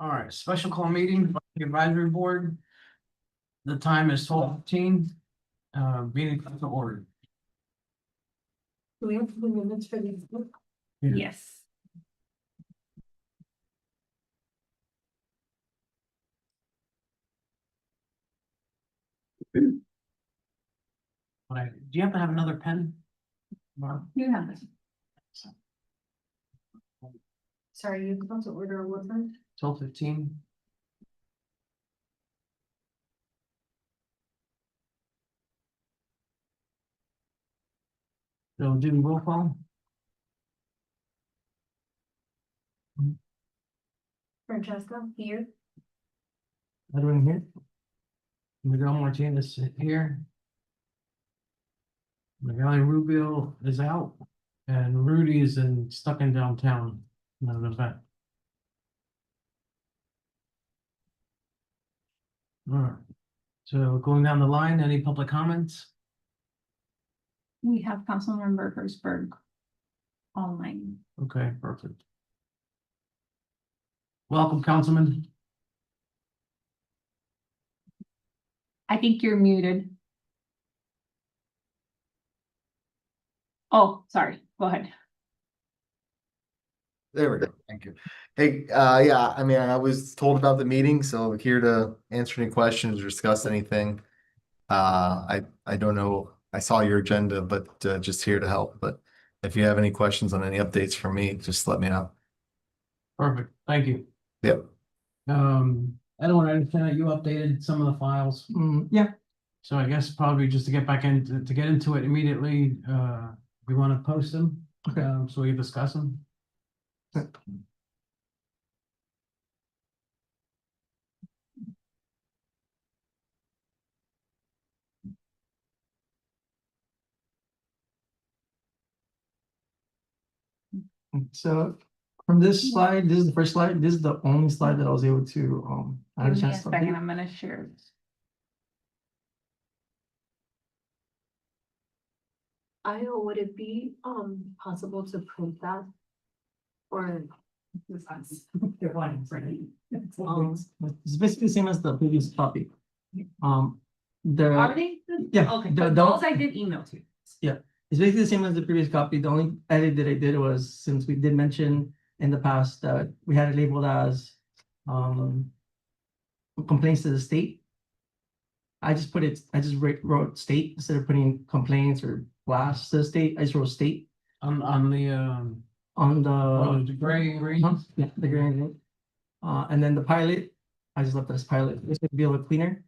All right, special call meeting, for the advisory board. The time is 12:15. Meeting comes to order. Do we have the minutes for these? Yeah. Yes. All right, do you happen to have another pen? Mark? You have it. Sorry, you come to order what time? 12:15. So do roll call. Francesca, here. Everyone here? Miguel Martinez here. Miguel Rubio is out and Rudy is stuck in downtown. In an event. All right. So going down the line, any public comments? We have Councilmember Hertzberg online. Okay, perfect. Welcome, Councilman. I think you're muted. Oh, sorry, go ahead. There we go. Thank you. Hey, yeah, I mean, I was told about the meeting, so here to answer any questions or discuss anything. I don't know. I saw your agenda, but just here to help. But if you have any questions on any updates for me, just let me know. Perfect, thank you. Yep. I don't understand that you updated some of the files. Yeah, So I guess probably just to get back into, to get into it immediately, we want to post them. Okay. So we discuss them. so from this slide, this is the first slide. This is the only slide that I was able to I had a Give me a chance to second, update. I'm gonna share this. Would it be possible to print that? Or It's basically the same as the previous copy. Are The they? yeah, Okay, the- but the- those I did email to. it's basically the same as the previous copy. The only edit that I did was, since we did mention in the past that we had it labeled as complaints to the state. I just wrote state instead of putting complaints or blasts to the state. I just wrote state On the on the gray green. yeah, the green. And then the pilot, I just left it as pilot. It's gonna be a little cleaner.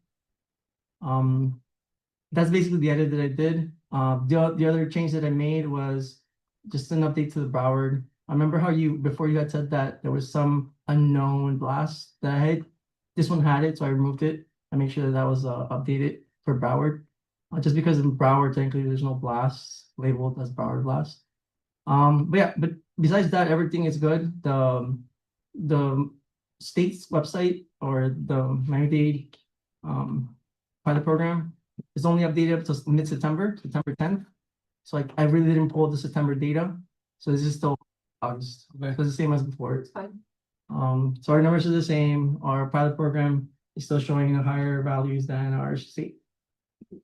That's basically the edit that I did. The other change that I made was just an update to the Broward. I remember how before you had said that there was some unknown blast that I had. This one had it, so I removed it. I make sure that was updated for Broward. Just because in Broward, technically, there's no blasts labeled as Broward blast. But besides that, everything is good. The state's website or the Miami-Dade pilot program is only updated up to mid-September, September 10th. So I really didn't pull the September data. So this is still August. Okay. So it's the same as before. it's fine. So our numbers are the same. Our pilot program is still showing higher values than our state.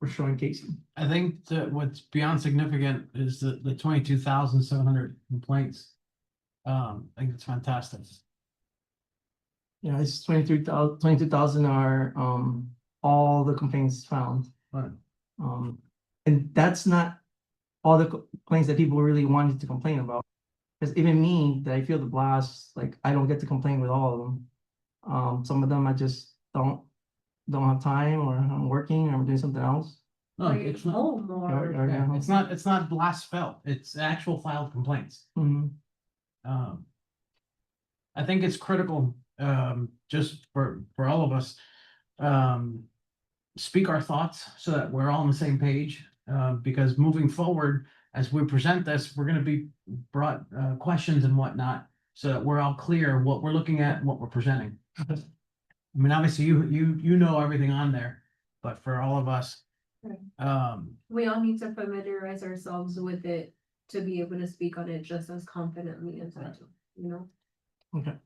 We're showing Casey. I think that what's beyond significant is the 22,700 complaints. I think it's fantastic. Yeah, it's 22,000 are all the complaints found. Right. And that's not all the complaints that people really wanted to complain about. Because even me, that I feel the blasts, like I don't get to complain with all of them. Some of them I just don't have time, or I'm working, or I'm doing something else. No, it's not. Yeah, it's not blast felt. It's actual filed complaints. Mhm. I think it's critical, just for all of us, speak our thoughts so that we're all on the same page. Because moving forward, as we present this, we're gonna be brought questions and whatnot, so that we're all clear what we're looking at and what we're presenting. I mean, obviously, you know everything on there, but for all of us, Right. We all need to familiarize ourselves with it to be able to speak on it just as confidently as I do, you know? Okay.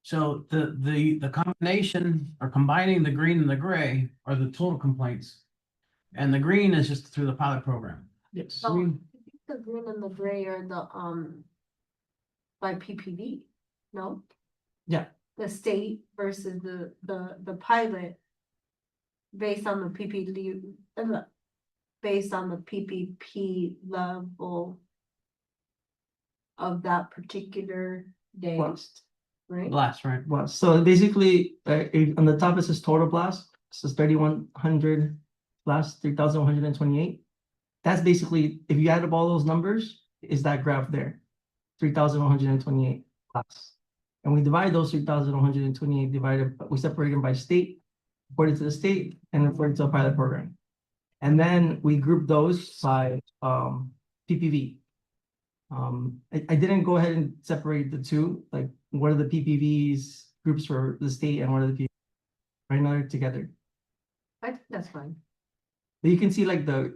So the combination or combining the green and the gray are the total complaints. And the green is just through the pilot program. Yes. So, I think the green and the gray are the, by PPV, no? Yeah. The state versus the pilot. Based on the PPD, based on the PPP level. Of that particular day, Blast. right? Blast, right? Was, so basically, on the top it says total blast, it says 3,100 blast, 3,128. That's basically, if you add up all those numbers, is that graph there, 3,128 blasts. And we divide those 3,128 we separate them by state, according to the state, and according to the pilot program. And then we group those by PPV. I didn't go ahead and separate the two, like what are the PPVs groups for the state and what are the PPVs? Right now they're together. I think that's fine. But you can see like the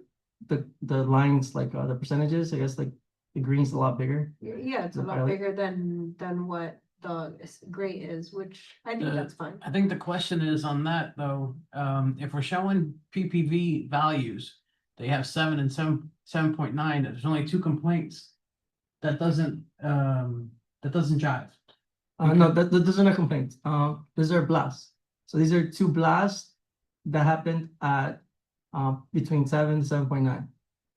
lines, like the percentages, I guess like the green's a lot bigger. Yeah, it's a The lot pilot. bigger than what the gray is, which I think The- that's fine. I think the question is on that though, if we're showing PPV values, they have 7 and 7.9, there's only 2 complaints. That doesn't jive. No, those are not complaints. Those are blasts. So these are 2 blasts that happened at between 7 and 7.9.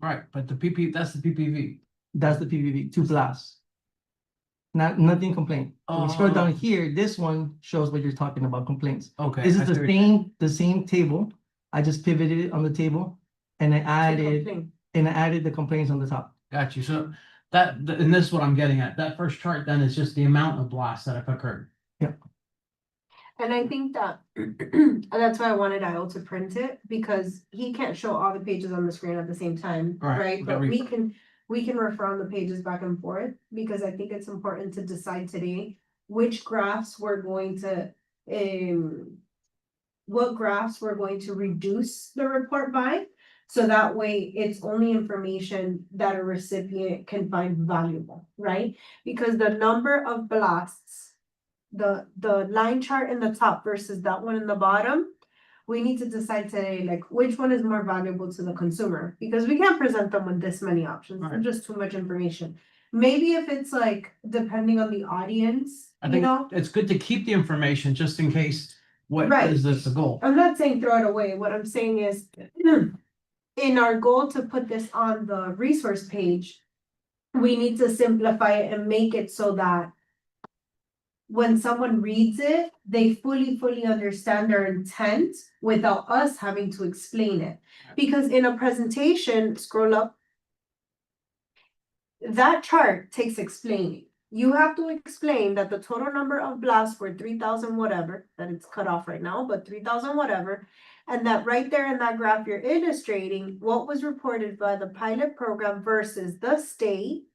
Right, but that's the PPV. That's the PPV, 2 blasts. Nothing complaint. When you scroll Oh. down here, this one shows what you're talking about, complaints. Okay. This I is see the what you're- same table. I just pivoted it on the table and I added Complaint. the complaints on the top. Got you. So and this is what I'm getting at. That first chart then is just the amount of blasts that have occurred. And I think that that's why I wanted Io to print it, because he can't show all the pages on the screen at the same time, Right, right? we But got we can refer on the pages back and forth, because I think it's important to decide today which graphs we're going to, what graphs we're going to reduce the report by. So that way it's only information that a recipient can find valuable, right? Because the number of blasts, the line chart in the top versus that one in the bottom, we need to decide today, like, which one is more valuable to the consumer, because we can't present them with this many options, Right. it's just too much information. Maybe if it's like, depending on the audience, I you think know, it's good to keep the information just in case. What Right. is this the goal? I'm not saying throw it away, what I'm saying is, in our goal to put this on the resource page, we need to simplify it and make it so that when someone reads it, they fully understand their intent without us having to explain it. Because in a presentation, scroll up, that chart takes explaining. You have to explain that the total number of blasts were 3,000 whatever, that it's cut off right now, but 3,000 whatever. And that right there in that graph, you're illustrating what was reported by the pilot program versus the state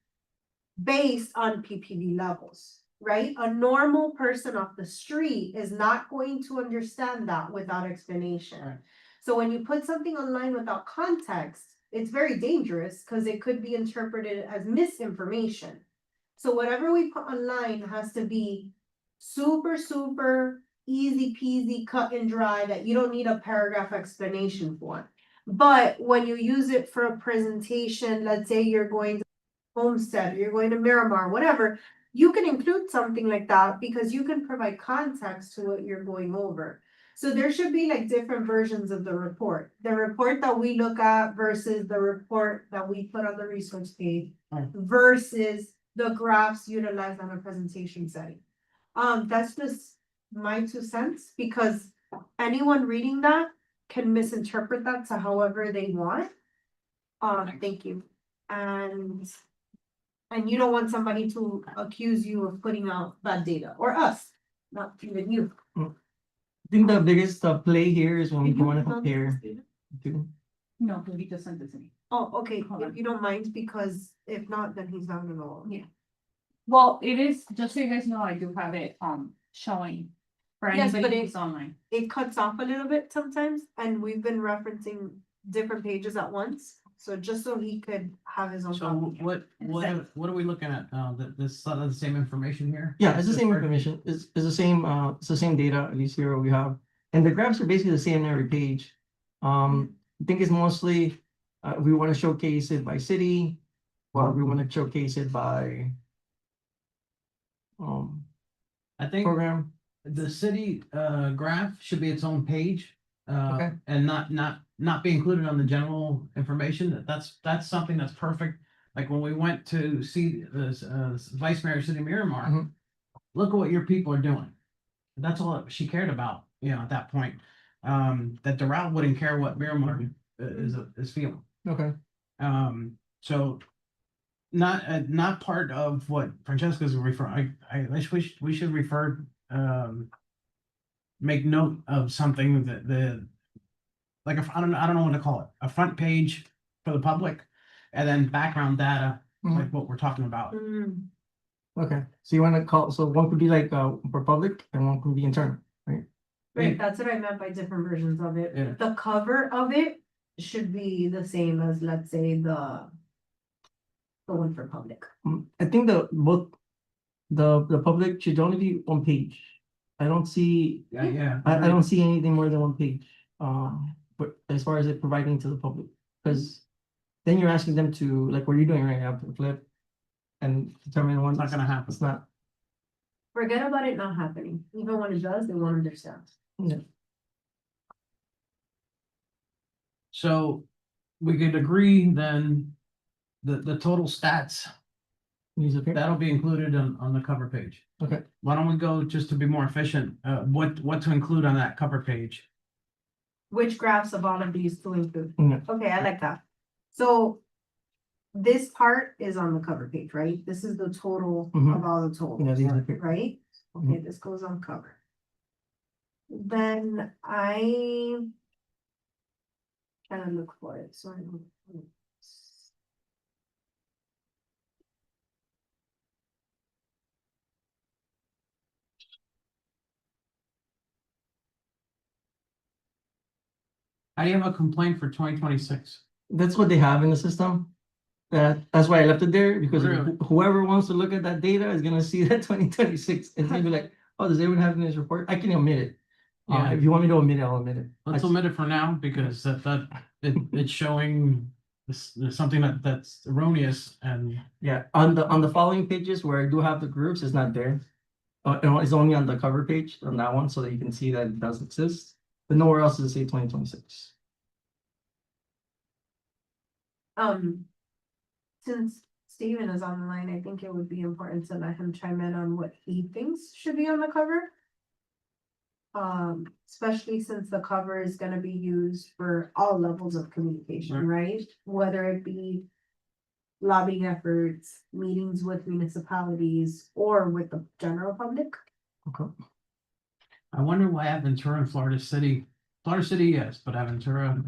based on PPV levels, right? A normal person off the street is not going to understand that without explanation. Right. So when you put something online without context, it's very dangerous because it could be interpreted as misinformation. So whatever we put online has to be super easy peasy, cut and dry, that you don't need a paragraph explanation for. But when you use it for a presentation, let's say you're going to Homestead, you're going to Miramar, whatever, you can include something like that because you can provide context to what you're going over. So there should be like different versions of the report. The report that we look at versus the report that we put on the resource page Right. versus the graphs utilized on a presentation setting. That's just my 2 cents, because anyone reading that can misinterpret that to however they want. Thank you. And you don't want somebody to accuse you of putting out bad data, or us, not even you. I think the biggest play here is when we Did you want to put on compare. this data? to- No, Lolita sent it to me. Oh, okay, Hold if on. you don't mind, because if not, then he's not gonna know. Yeah. Well, it is, just so you guys know, I do have it, showing for Yes, but anybody it- who's online. It cuts off a little bit sometimes, and we've been referencing different pages at once. so just so he could have his own So copy. what are we looking at? This, the same information here? Yeah, it's the Just same for- information. It's the same data, at least here we have. And the graphs are basically the same on every page. I think it's mostly, we want to showcase it by city, or we want to showcase it by I think program. the city graph should be its own page. Okay. And not be included on the general information. That's something that's perfect. Like when we went to see this Vice Mayor City Miramar, Mhm. look at what your people are doing. That's all she cared about, at that point. That Doral wouldn't care what Miramar is feeling. Okay. So not part of what Francesca's referring. I wish we should refer, make note of something that like I don't know what to call it, a front page for the public, and then background data, like what we're talking about. Mm, Okay, so you want to call, so one could be like for public and one could be internal, right? right, that's what I meant by different versions of it. Yeah. The cover of it should be the same as, let's say, the one for public. I think the public should only be one page. I don't see, Yeah. I don't see anything more than one page. But as far as it providing to the public, because then you're asking them to, like what you're doing right now, to flip and determine one. It's not gonna happen. It's not. Forget about it not happening. Even when it does, they won't understand. So we could agree then the total stats, Needs to appear. that'll be included on the cover page. Okay. Why don't we go, just to be more efficient, what to include on that cover page? Which graphs of all of these to include? Yeah. Okay, I like that. So this part is on the cover page, right? This is the total Mhm. of all the Yeah, totals, these appear. right? Okay, this goes on cover. Then I kind of look for it, so I don't. I have a complaint for 2026. That's what they have in the system. That's why I left it there, because Really? whoever wants to look at that data is gonna see that 2026 and maybe like, oh, does anyone have in this report? I can omit it. Yeah. If you want me to omit it, I'll omit it. Let's omit it for now, because it's showing something that's erroneous and. Yeah, on the following pages where I do have the groups, it's not there. It's only on the cover page on that one, so that you can see that it does exist, but nowhere else does it say 2026. Since Steven is on the line, I think it would be important to let him chime in on what he thinks should be on the cover. Especially since the cover is gonna be used for all levels of communication, right? Whether it be lobbying efforts, meetings with municipalities, or with the general public. Okay. I wonder why Aventura and Florida City, yes, but Aventura,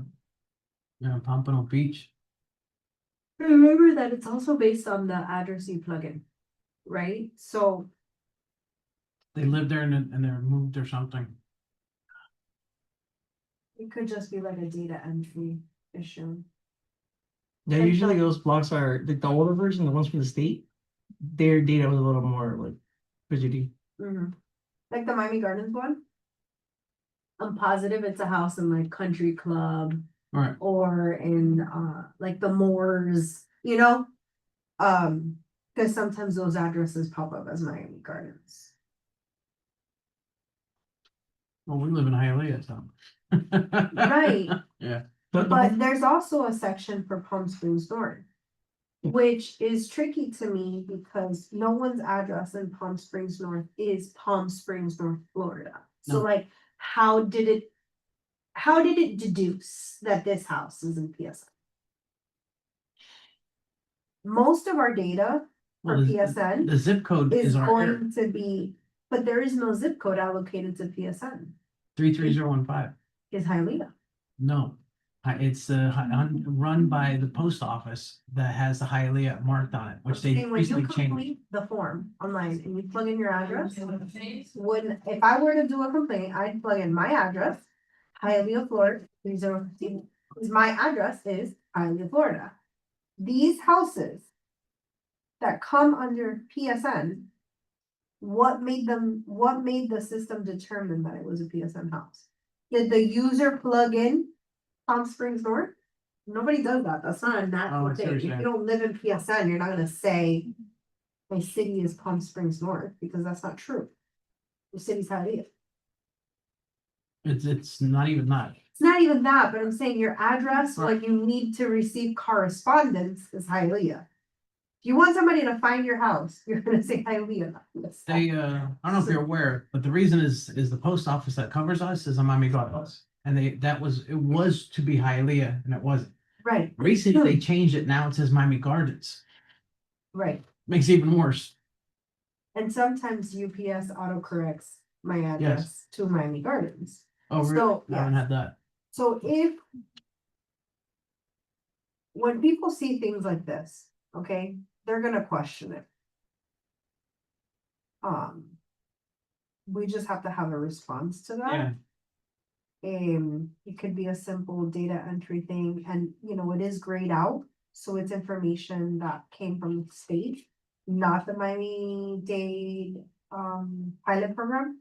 Pompano Beach. Remember that it's also based on the address you plug in, right? So They live there and they're moved or something. it could just be like a data entry issue. Yeah, And usually so- those blocks are like the older version, the ones from the state. Their data was a little more like fidgety. Like the Miami Gardens one. I'm positive it's a house in like Country Club All right. or in like the Moors, you know? Because sometimes those addresses pop up as Miami Gardens. Well, we live in Hialeah, so. Right. Yeah. But there's also a section for Palm Springs North. Which is tricky to me because no one's address in Palm Springs North is Palm Springs, North Florida. So No. like, how did it deduce that this house is in PSN? Most of our data for Well, PSN The zip code is is our area, going to be, but there is no zip code allocated to PSN, 33015. is Hialeah. No, it's run by the post office that has the Hialeah marked on it, which they And when you recently changed. complete the form online and you plug in your address, if I were to do a complaint, I'd plug in my address, Hialeah, Florida, 3015, because my address is Hialeah, Florida. These houses that come under PSN, what made the system determine that it was a PSN house? Did the user plug in Palm Springs North? Nobody does that. That's not a Oh, natural I see what thing. you're If you saying. don't live in PSN, you're not gonna say my city is Palm Springs North, because that's not true. Your city's Hialeah. It's not even that. It's not even that, but I'm saying your address, Right. when you need to receive correspondence, is Hialeah. If you want somebody to find your house, you're gonna say Hialeah. not PSN. They, I don't know if you're aware, but the reason is the post office that covers us is a Miami Gardens. And it was to be Hialeah and it wasn't. Right, Recently, they changed it. Now it says Miami Gardens. right. Makes it even worse. And sometimes UPS autocorrects my address to Miami Gardens. Oh, really? So, I haven't yes. had that. So if when people see things like this, okay, they're gonna question it. We just have to have a response to that. Yeah. It could be a simple data entry thing, and it is grayed out, so it's information that came from the state, not the Miami-Dade pilot program.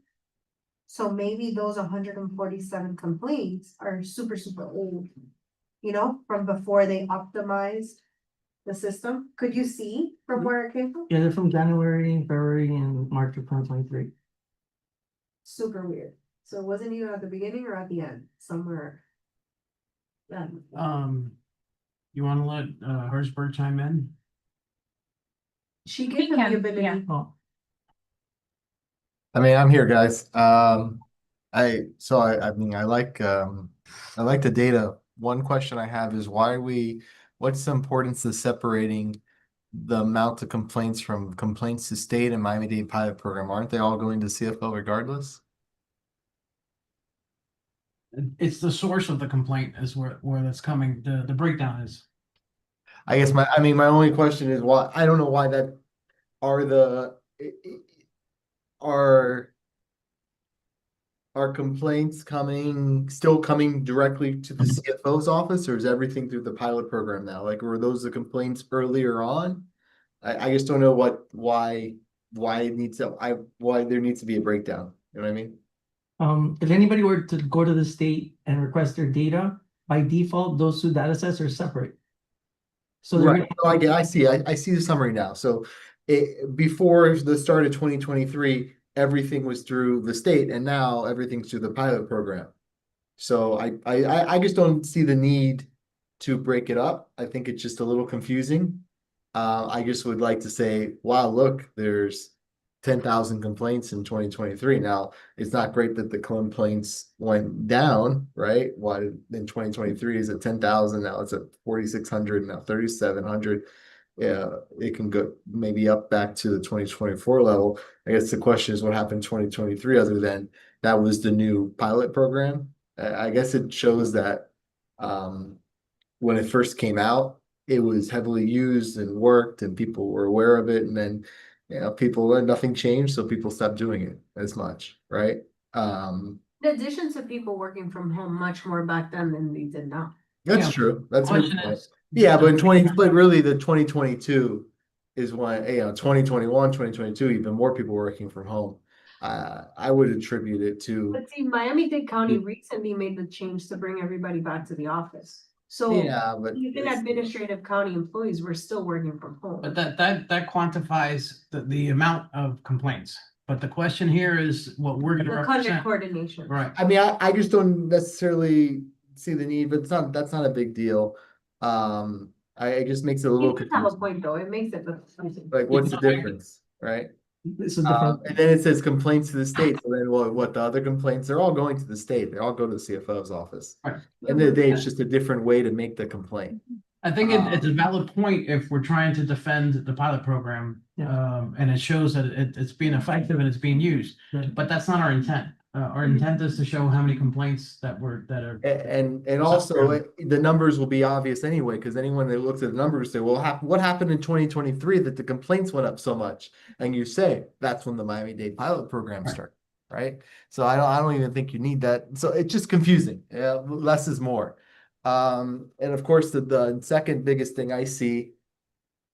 So maybe those 147 complaints are super, super old, from before they optimized the system. Could you see from where it came from? Yeah, they're from January, February, and March of 2023. Super weird. So it wasn't even at the beginning or at the end, somewhere. You wanna let Herzberg chime in? She We gave them the can, ability. yeah. Oh, I mean, I'm here, guys. I mean, I like the data. One question I have is what's the importance of separating the amount of complaints from complaints to state and Miami-Dade pilot program? Aren't they all going to CFO regardless? It's the source of the complaint is where that's coming, the breakdown is. I guess my only question is why, I don't know why that are complaints still coming directly to the CFO's office, or is everything through the pilot program now? Like, were those the complaints earlier on? I just don't know why there needs to be a breakdown. You know what I mean? If anybody were to go to the state and request their data, by default, those two data sets are separate. So they're Right. No, I see the summary now. So before the start of 2023, everything was through the state, and now everything's through the pilot program. So I just don't see the need to break it up. I think it's just a little confusing. I just would like to say, wow, look, there's 10,000 complaints in 2023. Now, it's not great that the complaints went down, right? Why in 2023 is it 10,000? Now it's at 4,600, now 3,700. Yeah, it can go maybe up back to the 2024 level. I guess the question is what happened in 2023 other than that was the new pilot program. I guess it shows that when it first came out, it was heavily used and worked and people were aware of it. And then, nothing changed. So people stopped doing it as much, right? In addition to people working from home much more back then than they did now. That's Yeah. true. That's a good Question point. is. Yeah, but really the 2022 is when, 2021, 2022, even more people working from home. I would attribute it to, But see, Miami-Dade County recently made the change to bring everybody back to the office. So yeah, but even administrative county employees were still working from home. But that quantifies the amount of complaints. But the question here is what we're gonna The conduct represent. coordination. Right. I mean, I just don't necessarily see the need, but that's not a big deal. It just makes it a little You could have a confusing. point though, it makes it look confusing. Like, what's the difference, right? It's a different. And then it says complaints to the state, so then what the other complaints, they're all going to the state, they all go to the CFO's office. Right. At the end of the day, it's just a different way to make the complaint. I think it's a valid point if we're trying to defend the pilot program. Yeah. And it shows that it's being effective and it's being used, Right. but that's not our intent. Our intent is to show how many complaints that are. And also, the numbers will be obvious anyway, because anyone that looks at the numbers say, well, what happened in 2023 that the complaints went up so much? And you say, that's when the Miami-Dade pilot program Right. started, right? So I don't even think you need that. So it's just confusing. Yeah, less is more. And of course, the second biggest thing I see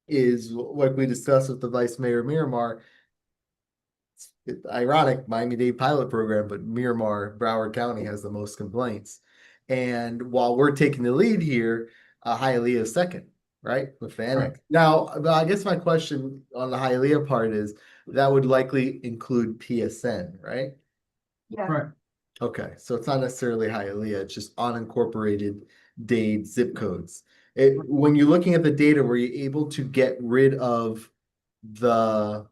is what we discussed with the Vice Mayor Miramar. It's ironic, Miami-Dade pilot program, but Miramar, Broward County has the most complaints. And while we're taking the lead here, Hialeah is second, right? With the annex. Now, I guess my question on the Hialeah part is that would likely include PSN, right? Yeah. Right. Okay, so it's not necessarily Hialeah, it's just unincorporated Dade zip codes. When you're looking at the data, were you able to get rid of the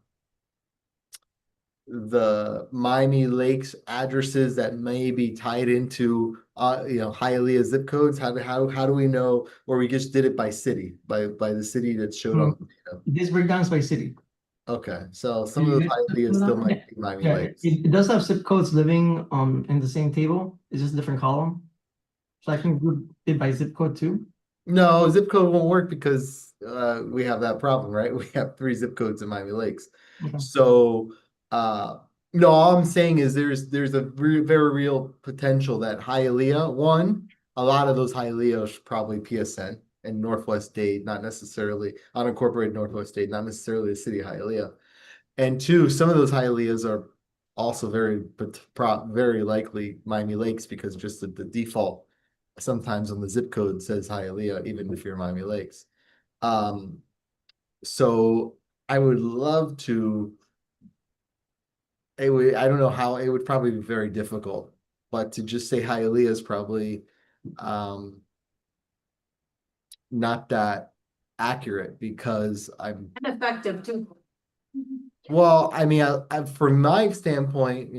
Miami Lakes addresses that may be tied into Hialeah zip codes? How do we know, or we just did it by city, by the city that showed on the data? This breakdowns by city. Okay, so some of those Hialeahs still might be Miami Yeah, Lakes. it does have zip codes living in the same table. It's just a different column. So I can group it by zip code too. No, zip code won't work because we have that problem, right? We have 3 zip codes in Miami Lakes. Okay. So no, all I'm saying is there's a very real potential that Hialeah, one, a lot of those Hialeahs probably PSN and Northwest Dade, not necessarily unincorporated Northwest Dade, not necessarily the city of Hialeah. And two, some of those Hialeahs are also very likely Miami Lakes because just the default sometimes on the zip code says Hialeah, even if you're Miami Lakes. So I would love to. I don't know how, it would probably be very difficult, but to just say Hialeah is probably not that accurate because I'm. And effective too. Well, I mean, from my standpoint,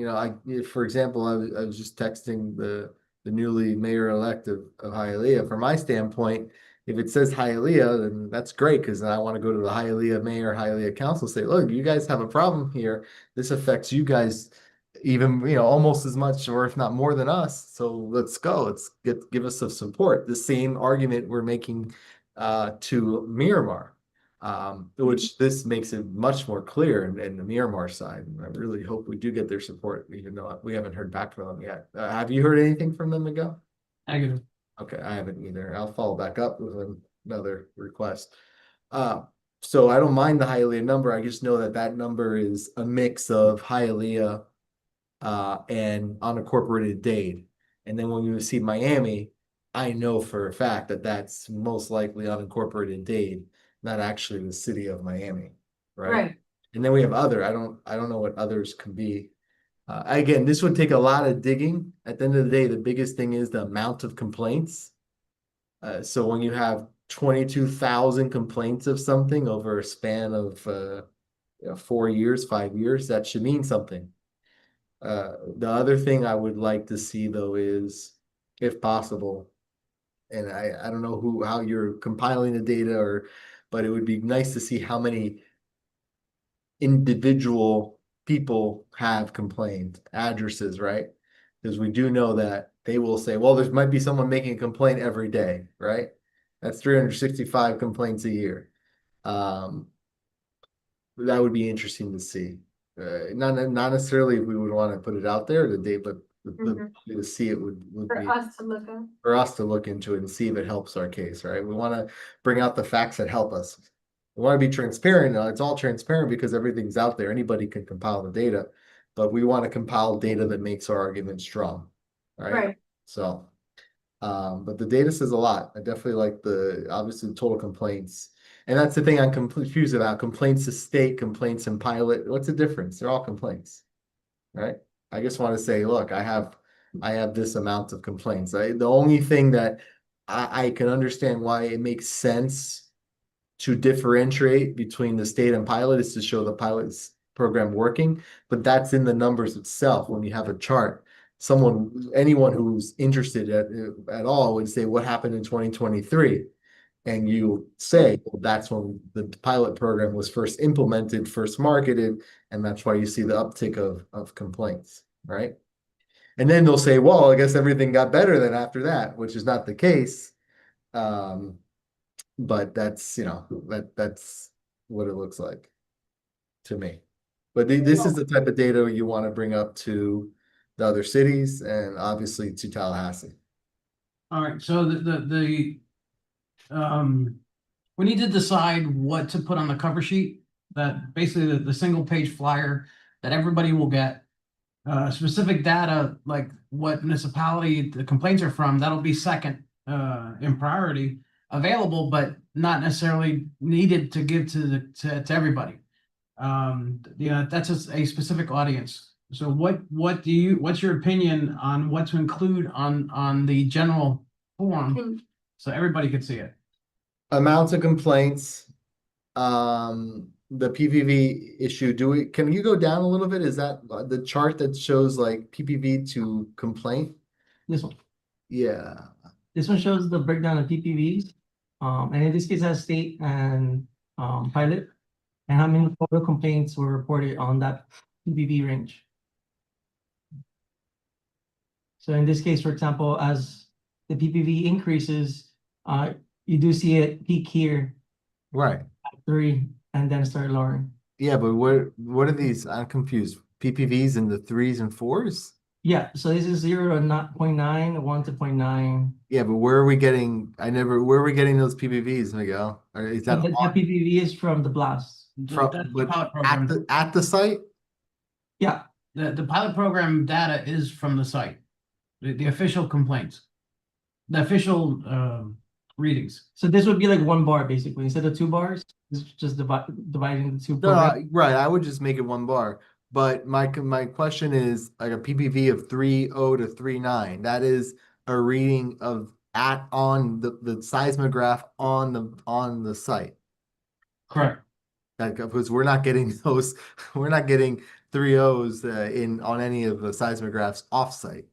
for example, I was just texting the newly mayor-elect of Hialeah. From my standpoint, if it says Hialeah, then that's great because then I want to go to the Hialeah mayor, Hialeah council, say, look, you guys have a problem here. This affects you guys even, almost as much or if not more than us. So let's go. Let's give us some support. The same argument we're making to Miramar. Which this makes it much more clear in the Miramar side. And I really hope we do get their support, even though we haven't heard back from them yet. Have you heard anything from them, Miguel? Negative. Okay, I haven't either. I'll follow back up with another request. So I don't mind the Hialeah number. I just know that number is a mix of Hialeah and unincorporated Dade. And then when you see Miami, I know for a fact that that's most likely unincorporated Dade, not actually the city of Miami, right? Right. And then we have other. I don't know what others can be. Again, this would take a lot of digging. At the end of the day, the biggest thing is the amount of complaints. So when you have 22,000 complaints of something over a span of 4 years, 5 years, that should mean something. The other thing I would like to see though is, if possible, and I don't know how you're compiling the data but it would be nice to see how many individual people have complained, addresses, right? Because we do know that they will say, well, there might be someone making a complaint every day, right? That's 365 complaints a year. That would be interesting to see. Not necessarily if we would want to put it out there today, but to see it would For be us to look at. for us to look into it and see if it helps our case, right? We want to bring out the facts that help us. We want to be transparent. It's all transparent because everything's out there. Anybody can compile the data, but we want to compile data that makes our argument strong, right? Right. So, but the data says a lot. I definitely like obviously the total complaints. And that's the thing I'm confused about. Complaints to state, complaints in pilot. What's the difference? They're all complaints, right? I just want to say, look, I have this amount of complaints. The only thing that I can understand why it makes sense to differentiate between the state and pilot is to show the pilot's program working, but that's in the numbers itself. When you have a chart, anyone who's interested at all would say, what happened in 2023? And you say, well, that's when the pilot program was first implemented, first marketed, and that's why you see the uptick of complaints, right? And then they'll say, well, I guess everything got better then after that, which is not the case. But that's, that's what it looks like to me. But this is the type of data you want to bring up to the other cities and obviously to Tallahassee. All right, so we need to decide what to put on the cover sheet, that basically the single page flyer that everybody will get. Specific data, like what municipality the complaints are from, that'll be second, in priority, available, but not necessarily needed to give to everybody. Yeah, that's a specific audience. So what's your opinion on what to include on the general form, Can- so everybody could see it? Amounts of complaints, the PPV issue, can you go down a little bit? Is that the chart that shows like PPV to complaint? This one. Yeah, This one shows the breakdown of PPVs. And in this case, has state and pilot, and how many total complaints were reported on that PPV range. So in this case, for example, as the PPV increases, you do see it peak here right. at 3 and then start lowering. Yeah, but what are these? I'm confused. PPVs in the 3s and 4s? Yeah, so this is 0 to 0.9, 1 to 0.9. Yeah, but where are we getting, where are we getting those PPVs, Miguel? Or is that That on- PPV is from the blast. from, That's the but pilot at program. the site? Yeah, The pilot program data is from the site, the official complaints. The official, readings. so this would be like 1 bar basically, instead of 2 bars, it's just dividing the 2 No, programs. right, I would just make it 1 bar. But my question is like a PPV of 3.0 to 3.9. That is a reading of on the seismograph on the site. Correct. That because we're not getting those, we're not getting 3.0s on any of the seismographs off-site.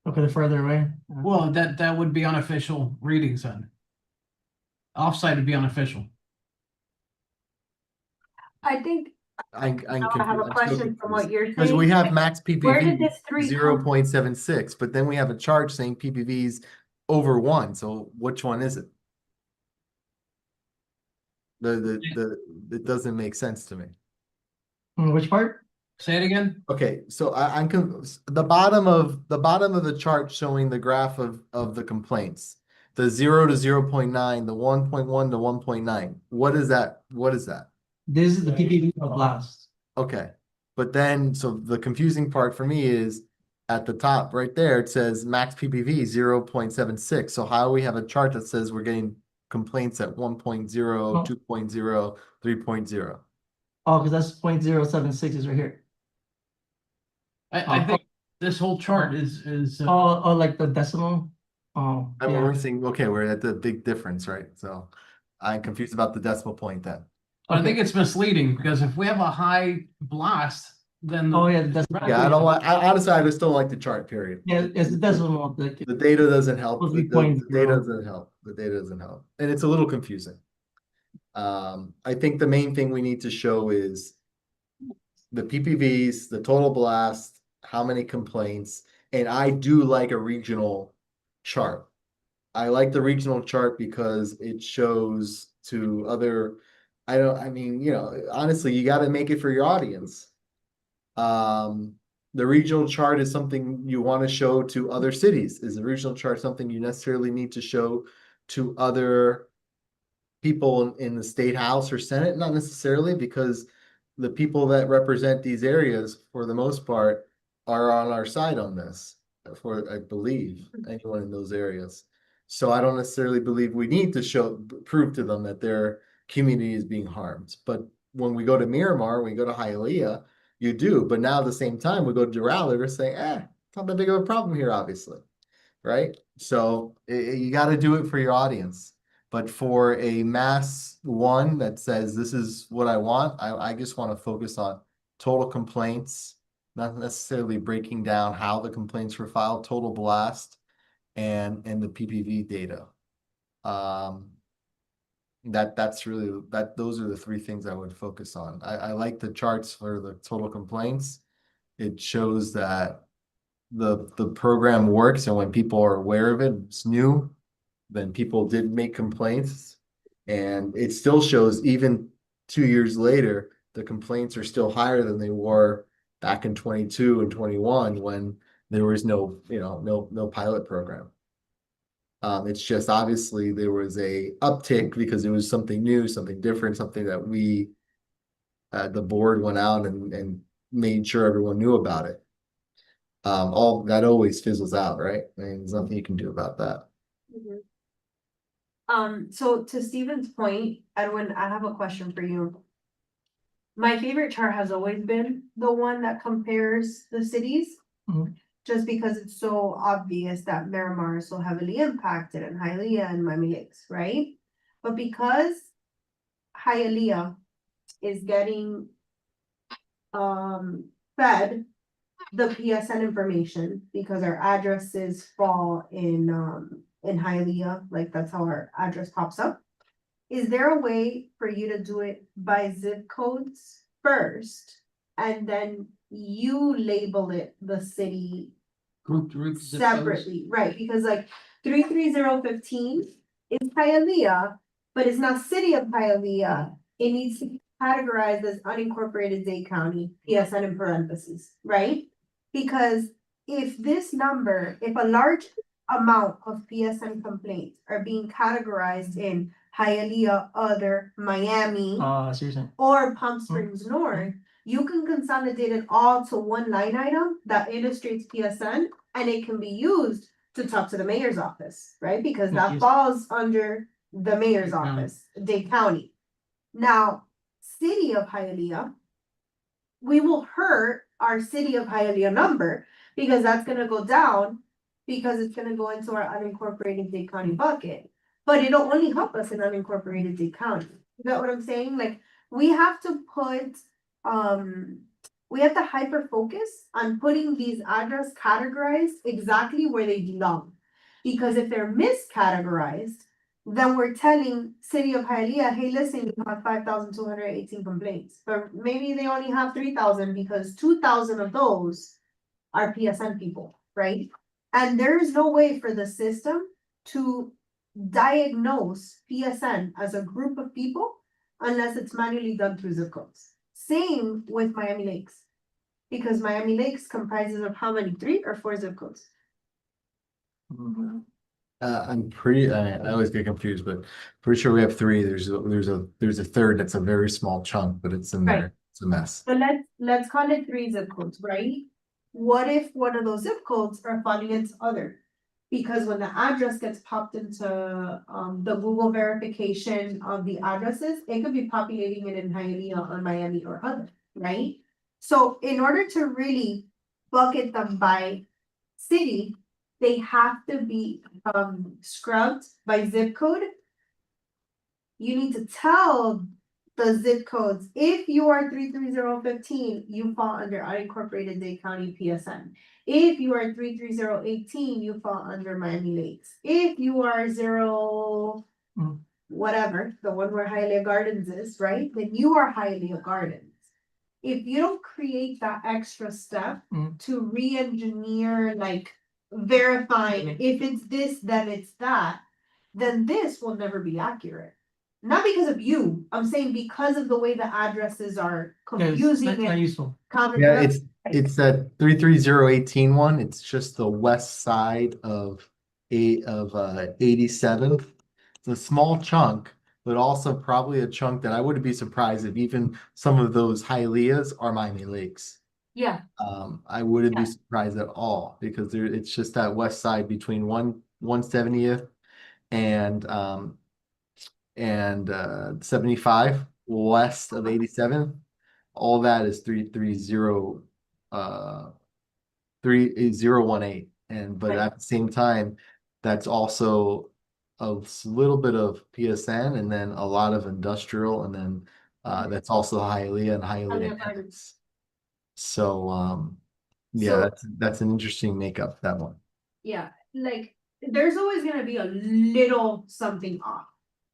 Okay, the further away. Well, that would be unofficial readings then. Offsite would be unofficial. I think I'm now I have a confused. question from what you're Because we saying. have max Where PPV did this 3 come? 0.76, but then we have a chart saying PPVs over 1. So which one is it? It doesn't make sense to me. Which part? Say it again? Okay, so the bottom of the chart showing the graph of the complaints, the 0 to 0.9, the 1.1 to 1.9. What is that? What is that? This is the PPV of blast. Okay, but then, so the confusing part for me is at the top right there, it says max PPV 0.76. So how do we have a chart that says we're getting complaints at 1.0, 2.0, 3.0? Oh, because that's 0.076 is right here. I think this whole chart is, Oh, like the decimal. Oh, And yeah. we're saying, okay, we're at the big difference, right? So I'm confused about the decimal point then. but I think it's misleading, because if we have a high blast, then. Oh, yeah, the decimal. Yeah, I don't like, honestly, I just don't like the chart, period. Yeah, it's the decimal. Like, The data doesn't help. Supposed to be The data 0.0. doesn't help. The data doesn't help. And it's a little confusing. I think the main thing we need to show is the PPVs, the total blast, how many complaints, and I do like a regional chart. I like the regional chart because it shows to other, I mean, honestly, you gotta make it for your audience. The regional chart is something you want to show to other cities. Is the regional chart something you necessarily need to show to other people in the state house or senate? Not necessarily, because the people that represent these areas, for the most part, are on our side on this, I believe, anyone in those areas. So I don't necessarily believe we need to prove to them that their community is being harmed. But when we go to Miramar, when we go to Hialeah, you do. But now at the same time, we go to Doral, they're saying, it's not that big of a problem here, obviously. Right? So you got to do it for your audience. But for a mass one that says, this is what I want, I just want to focus on total complaints, not necessarily breaking down how the complaints were filed, total blast, and the PPV data. That's really those are the 3 things I would focus on. I like the charts for the total complaints. It shows that the program works, and when people are aware of it, it's new, then people did make complaints, and it still shows even 2 years later, the complaints are still higher than they were back in 22 and 21 when there was no pilot program. It's just obviously there was a uptick because it was something new, something different, something that we the board went out and made sure everyone knew about it. All that always fizzles out, right? I mean, there's nothing you can do about that. So to Steven's point, Edwin, I have a question for you. My favorite chart has always been the one that compares the cities. Mhm. Just because it's so obvious that Miramar is so heavily impacted and Hialeah and Miami Lakes, right? But because Hialeah is getting fed the PSN information because our addresses fall in Hialeah, like that's how our address pops up. Is there a way for you to do it by zip codes first and then you label it the city Group zip codes. separately, right? Because like 33015 is Hialeah, but it's not city of Hialeah. It needs to be categorized as unincorporated Dade County, PSN in parentheses, right? Because if this number, if a large amount of PSN complaints are being categorized in Hialeah, other, Miami, Seriously. or Palm Springs North, you can consolidate it all to one line item that illustrates PSN, and it can be used to talk to the mayor's office, right? Because that Yes. falls under the mayor's Dade County. office, Dade County. Now, city of Hialeah, we will hurt our city of Hialeah number because that's gonna go down because it's gonna go into our unincorporated Dade County bucket. But it'll only help us in unincorporated Dade County. You know what I'm saying? Like, we have to put, we have to hyper focus on putting these address categorized exactly where they belong. Because if they're miscategorized, then we're telling city of Hialeah, hey, listen, you have 5,218 complaints, but maybe they only have 3,000 because 2,000 of those are PSN people, right? And there is no way for the system to diagnose PSN as a group of people unless it's manually done through zip codes. Same with Miami Lakes, because Miami Lakes comprises of how many, 3 or 4 zip codes? I'm pretty, I always get confused, but pretty sure we have 3. There's a third that's a very small chunk, but it's in Right. there. It's a mess. So let's call it 3 zip codes, right? What if one of those zip codes are falling into other? Because when the address gets popped into the Google verification of the addresses, it could be populating it in Hialeah or Miami or other, right? So in order to really bucket them by city, they have to be scrubbed by zip code. You need to tell the zip codes, if you are 33015, you fall under unincorporated Dade County PSN. If you are 33018, you fall under Miami Lakes. If you are 0 Mm. whatever, the one where Hialeah Gardens is, right? Then you are Hialeah Gardens. If you don't create that extra step Mm. to re-engineer, like verifying if it's this, then it's that, then this will never be accurate. Not because of you, I'm saying because of the way the addresses are confusing Not and useful. Yeah, it's that 33018 one. It's just the west side of 87th. It's a small chunk, but also probably a chunk that I wouldn't be surprised if even some of those Hialeahs are Miami Lakes. Yeah, I wouldn't be Yeah. surprised at all because it's just that west side between 170th and 75 west of 87th. All that is 330 3018. But Right. at the same time, that's also a little bit of PSN and then a lot of industrial and then that's also Hialeah and Hialeah Hialeah Annex. Gardens. So yeah, So- that's an interesting makeup, that one. yeah, like, there's always gonna be a little something off.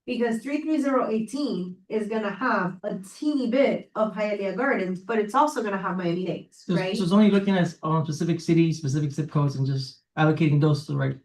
Because 33018 is gonna have a teeny bit of Hialeah Gardens, but it's also gonna have Miami Lakes, So, right? so it's only looking at specific cities, specific zip codes, and just allocating those to the right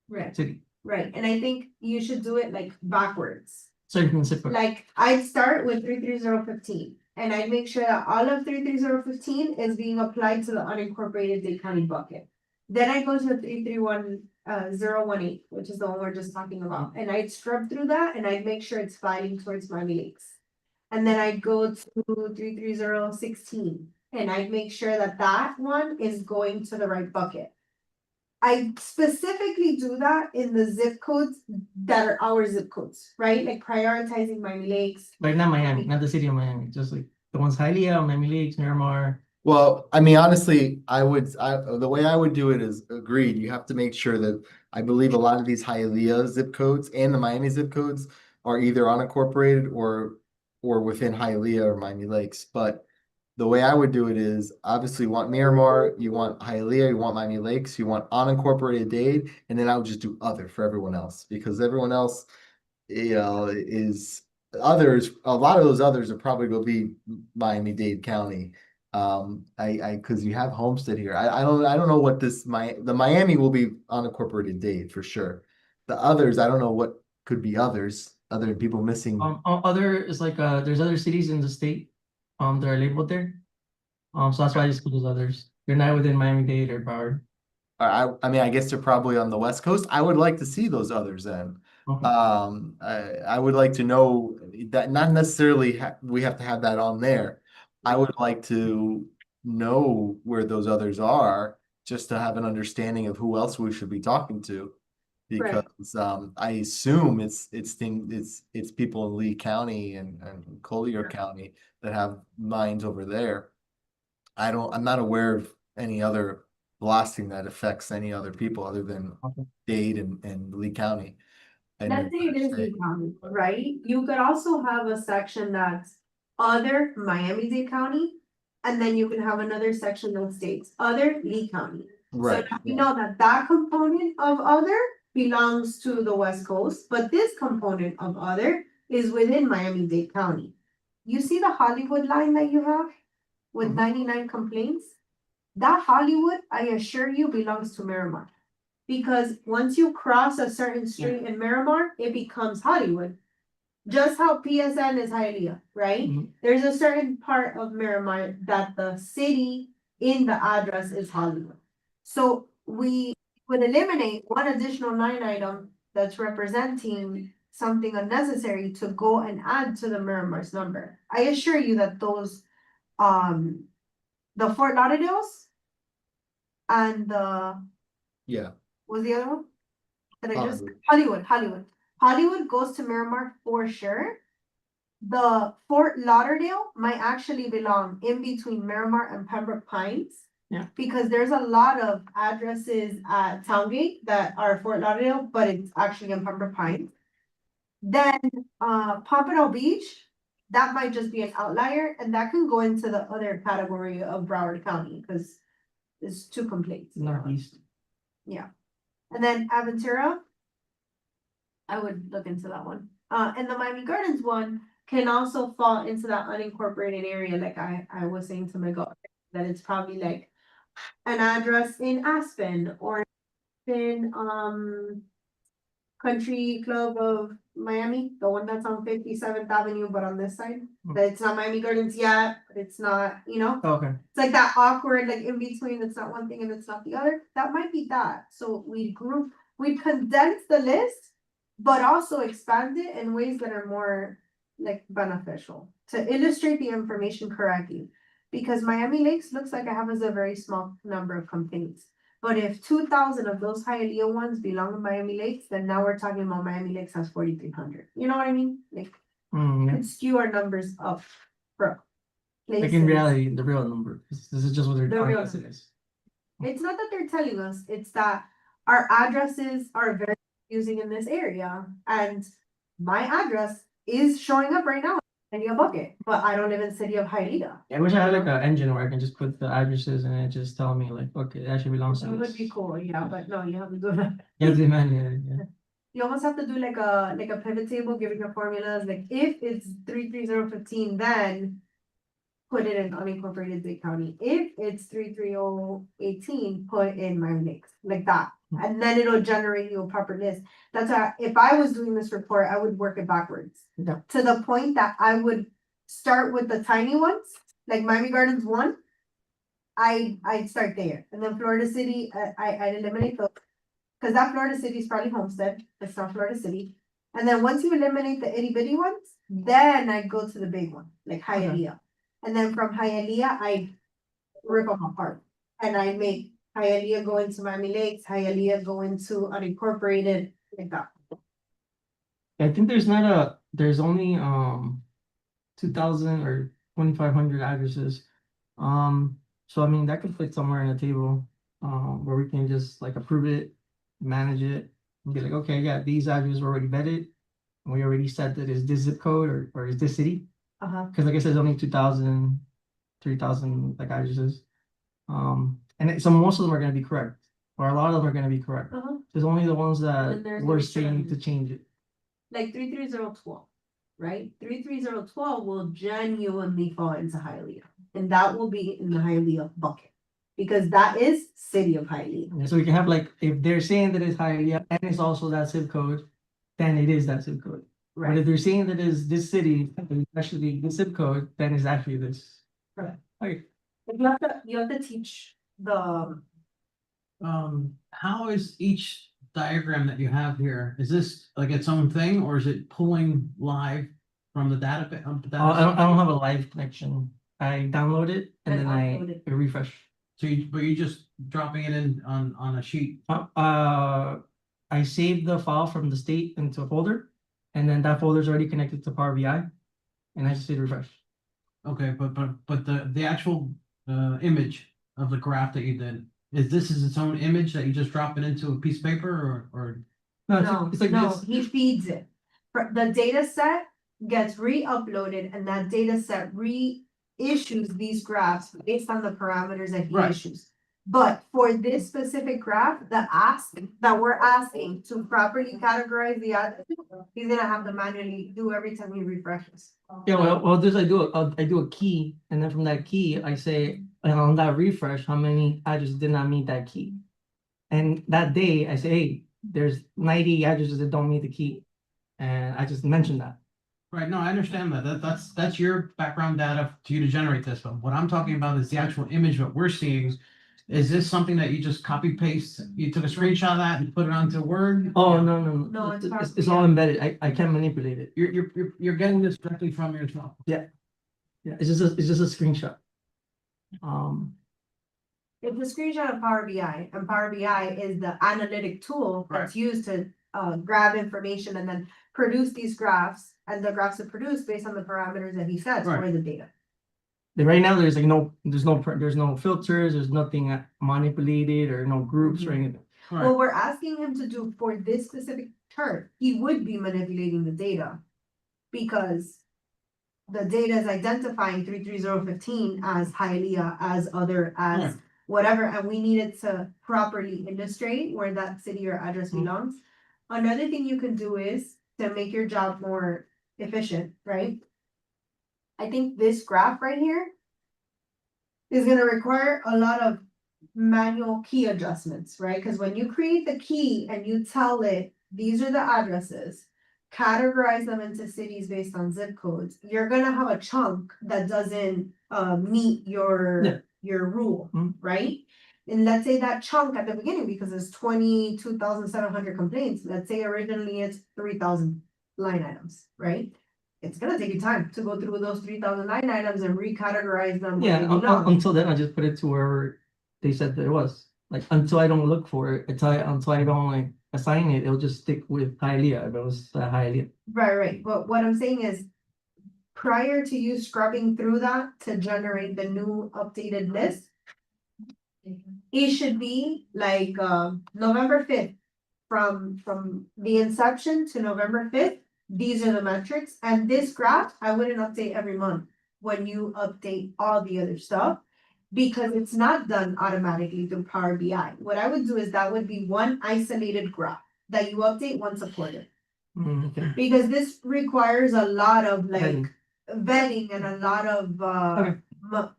Right, city. right, and I think you should do it like backwards. So you can zip code. Like, I'd start with 33015, and I'd make sure that all of 33015 is being applied to the unincorporated Dade County bucket. Then I go to 331 018, which is the one we're just talking about, and I'd scrub through that and I'd make sure it's filing towards Miami Lakes. And then I'd go to 33016, and I'd make sure that that one is going to the right bucket. I specifically do that in the zip codes that are our zip codes, right? Like prioritizing Miami Lakes. Like not Miami, not the city of Miami, just like the ones Hialeah, Miami Lakes, Miramar. Well, I mean, honestly, the way I would do it is agreed. You have to make sure that I believe a lot of these Hialeah zip codes and the Miami zip codes are either unincorporated or within Hialeah or Miami Lakes. But the way I would do it is obviously you want Miramar, you want Hialeah, you want Miami Lakes, you want unincorporated Dade, and then I would just do other for everyone else because everyone else, is others. A lot of those others are probably going to be Miami-Dade County. Because you have Homestead here. I don't know what the Miami will be unincorporated Dade for sure. The others, I don't know what could be others other than people missing. Other is like there's other cities in the state that are labeled there. So that's why I just put those others. They're not within Miami-Dade or Broward. I mean, I guess they're probably on the West Coast. I would like to see those others then. Okay. I would like to know that not necessarily we have to have that on there. I would like to know where those others are just to have an understanding of who else we should be talking to. Right. Because I assume it's people in Lee County and Collier County that have mines over there. I'm not aware of any other blasting that affects any other people other than Okay. Dade and Lee County. And Let's say it is Lee County, right? You could also have a section that's other Miami-Dade County, and then you can have another section that states other Lee County. Right. So we know that that component of other belongs to the West Coast, but this component of other is within Miami-Dade County. You see the Hollywood line that you have with Mhm. 99 complaints? That Hollywood, I assure you, belongs to Miramar. Because once you cross a certain street in Miramar, it becomes Hollywood. Just how PSN is Hialeah, right? Mhm. There's a certain part of Miramar that the city in the address is Hollywood. So we would eliminate one additional line item that's representing something unnecessary to go and add to the Miramar's number. I assure you that those, the Fort Lauderdale's and the, Yeah. what was the other one? That I just, Hollywood. Hollywood goes to Miramar for sure. The Fort Lauderdale might actually belong in between Miramar and Pembroke Pines. Yeah. Because there's a lot of addresses at Towngate that are Fort Lauderdale, but it's actually in Pembroke Pines. Then, Pompano Beach, that might just be an outlier, and that can go into the other category of Broward County, because it's 2 complaints. Northeast. And then Aventura, I would look into that one. And the Miami Gardens one can also fall into that unincorporated area, like I was saying to my God, that it's probably like an address in Aspen or in, Country Club of Miami, the one that's on 57th Avenue, but on this side. But it's not Miami Gardens yet, but it's not, Okay. it's like that awkward, like in between, it's not one thing and it's not the other. That might be that. So we condense the list, but also expand it in ways that are more like beneficial to illustrate the information correctly. Because Miami Lakes looks like it has a very small number of complaints. But if 2,000 of those Hialeah ones belong in Miami Lakes, then now we're talking about Miami Lakes has 4,300. You know what I mean? Like, Yeah. it skew our numbers up for Like in places. reality, the real number. This is just what they're The telling real us it is. It's not that they're telling us, it's that our addresses are very confusing in this area. And my address is showing up right now in City of Bucket, but I don't live in City of Hialeah. I wish I had like an engine where I can just put the addresses and it just tell me like, okay, that actually belongs to That this. would be cool, yeah, but no, you have to do that. Yeah, the man, yeah. You almost have to do like a pivot table, giving your formulas, like if it's 33015, then put it in unincorporated Dade County. If it's 33018, put in Miami Lakes, like that. And then it'll generate you a proper list. That's why if I was doing this report, I would work it backwards. Yeah. To the point that I would start with the tiny ones, like Miami Gardens 1. I'd start there. And then Florida City, I'd eliminate those. Cause that Florida City is probably Homestead, it's not Florida City. And then once you eliminate the itty bitty ones, then I go to the big one, like Hialeah. And then from Hialeah, I rip them apart. And I make Hialeah go into Miami Lakes, Hialeah go into unincorporated, like that. I think there's only 2,000 or 2,500 addresses. So I mean, that could fit somewhere in a table, where we can just like approve it, manage it, and be like, okay, yeah, these addresses were already vetted. And we already said that is this zip code or is this city, because like I said, there's only 2,000, 3,000 like addresses. So most of them are gonna be correct, or a lot of them are gonna be correct. There's only the ones And that there's we're gonna be saying to some- change it. Like 33012, right? 33012 will genuinely fall into Hialeah. And that will be in the Hialeah bucket. Because that is city of Hialeah. Yeah, so we can have like, if they're saying that it's Hialeah and it's also that zip code, then it is that zip code. But if they're saying that it's this city, and it's actually the zip code, then it's actually this. Correct. Okay, You have to teach the, How is each diagram that you have here, is this like its own thing, or is it pulling live from the database? I don't have a live connection. I download it and And then I upload it. refresh. So but you're just dropping it in on a sheet? I saved the file from the state into a folder, and then that folder is already connected to Power BI, and I just did refresh. Okay, but the actual image of the graph that you did, is this its own image that you just drop it into a piece of paper or? no, It's like no, this. he feeds it. The data set gets re-uploaded and that data set reissues these graphs based on the parameters that he Right. issues. But for this specific graph, the ask that we're asking to properly categorize the address, he's gonna have to manually do every time he refreshes. Yeah, well, this I do a key, and then from that key, I say, and on that refresh, how many addresses did not meet that key? And that day, I say, hey, there's 90 addresses that don't meet the key, and I just mentioned that. Right, no, I understand that, that's your background data to you to generate this, but what I'm talking about is the actual image that we're seeing. Is this something that you just copy paste, you took a screenshot of that and put it onto Word? Oh, no, No, it's Power it's all BI. embedded. I can't manipulate it. You're getting this directly from yourself. Yeah, it's just a screenshot. It's a screenshot of Power BI, and Power BI is the analytic tool that's used to grab information and then produce these graphs, and the graphs are produced based on the parameters that he sets for Right. the data. Right now, there's no filters, there's nothing manipulated or no groups or anything. Right, What we're asking him to do for this specific chart, he would be manipulating the data. Because the data is identifying 33015 as Hialeah, as other, as Right. whatever, and we needed to properly illustrate where that city or address Mhm. belongs. Another thing you can do is to make your job more efficient, right? I think this graph right here is gonna require a lot of manual key adjustments, right? Cause when you create the key and you tell it, these are the addresses, categorize them into cities based on zip codes, you're gonna have a chunk that doesn't meet Yeah. your rule, Mhm. right? And let's say that chunk at the beginning, because it's 22,700 complaints, let's say originally it's 3,000 line items, right? It's gonna take you time to go through those 3,000 line items and recategorize them. where Yeah, they belong. until then, I just put it to wherever they said that it was. Like, until I don't look for it, until I don't like assign it, it'll just stick with Hialeah if it was Hialeah. Right, but what I'm saying is. Prior to you scrubbing through that to generate the new updated list. It should be like November 5th. From the inception to November 5th, these are the metrics, and this graph, I wouldn't update every month. When you update all the other stuff. Because it's not done automatically through Power BI. What I would do is that would be one isolated graph that you update once a quarter. Okay. Because this requires a lot of like Vetting. vetting and a lot of Okay. I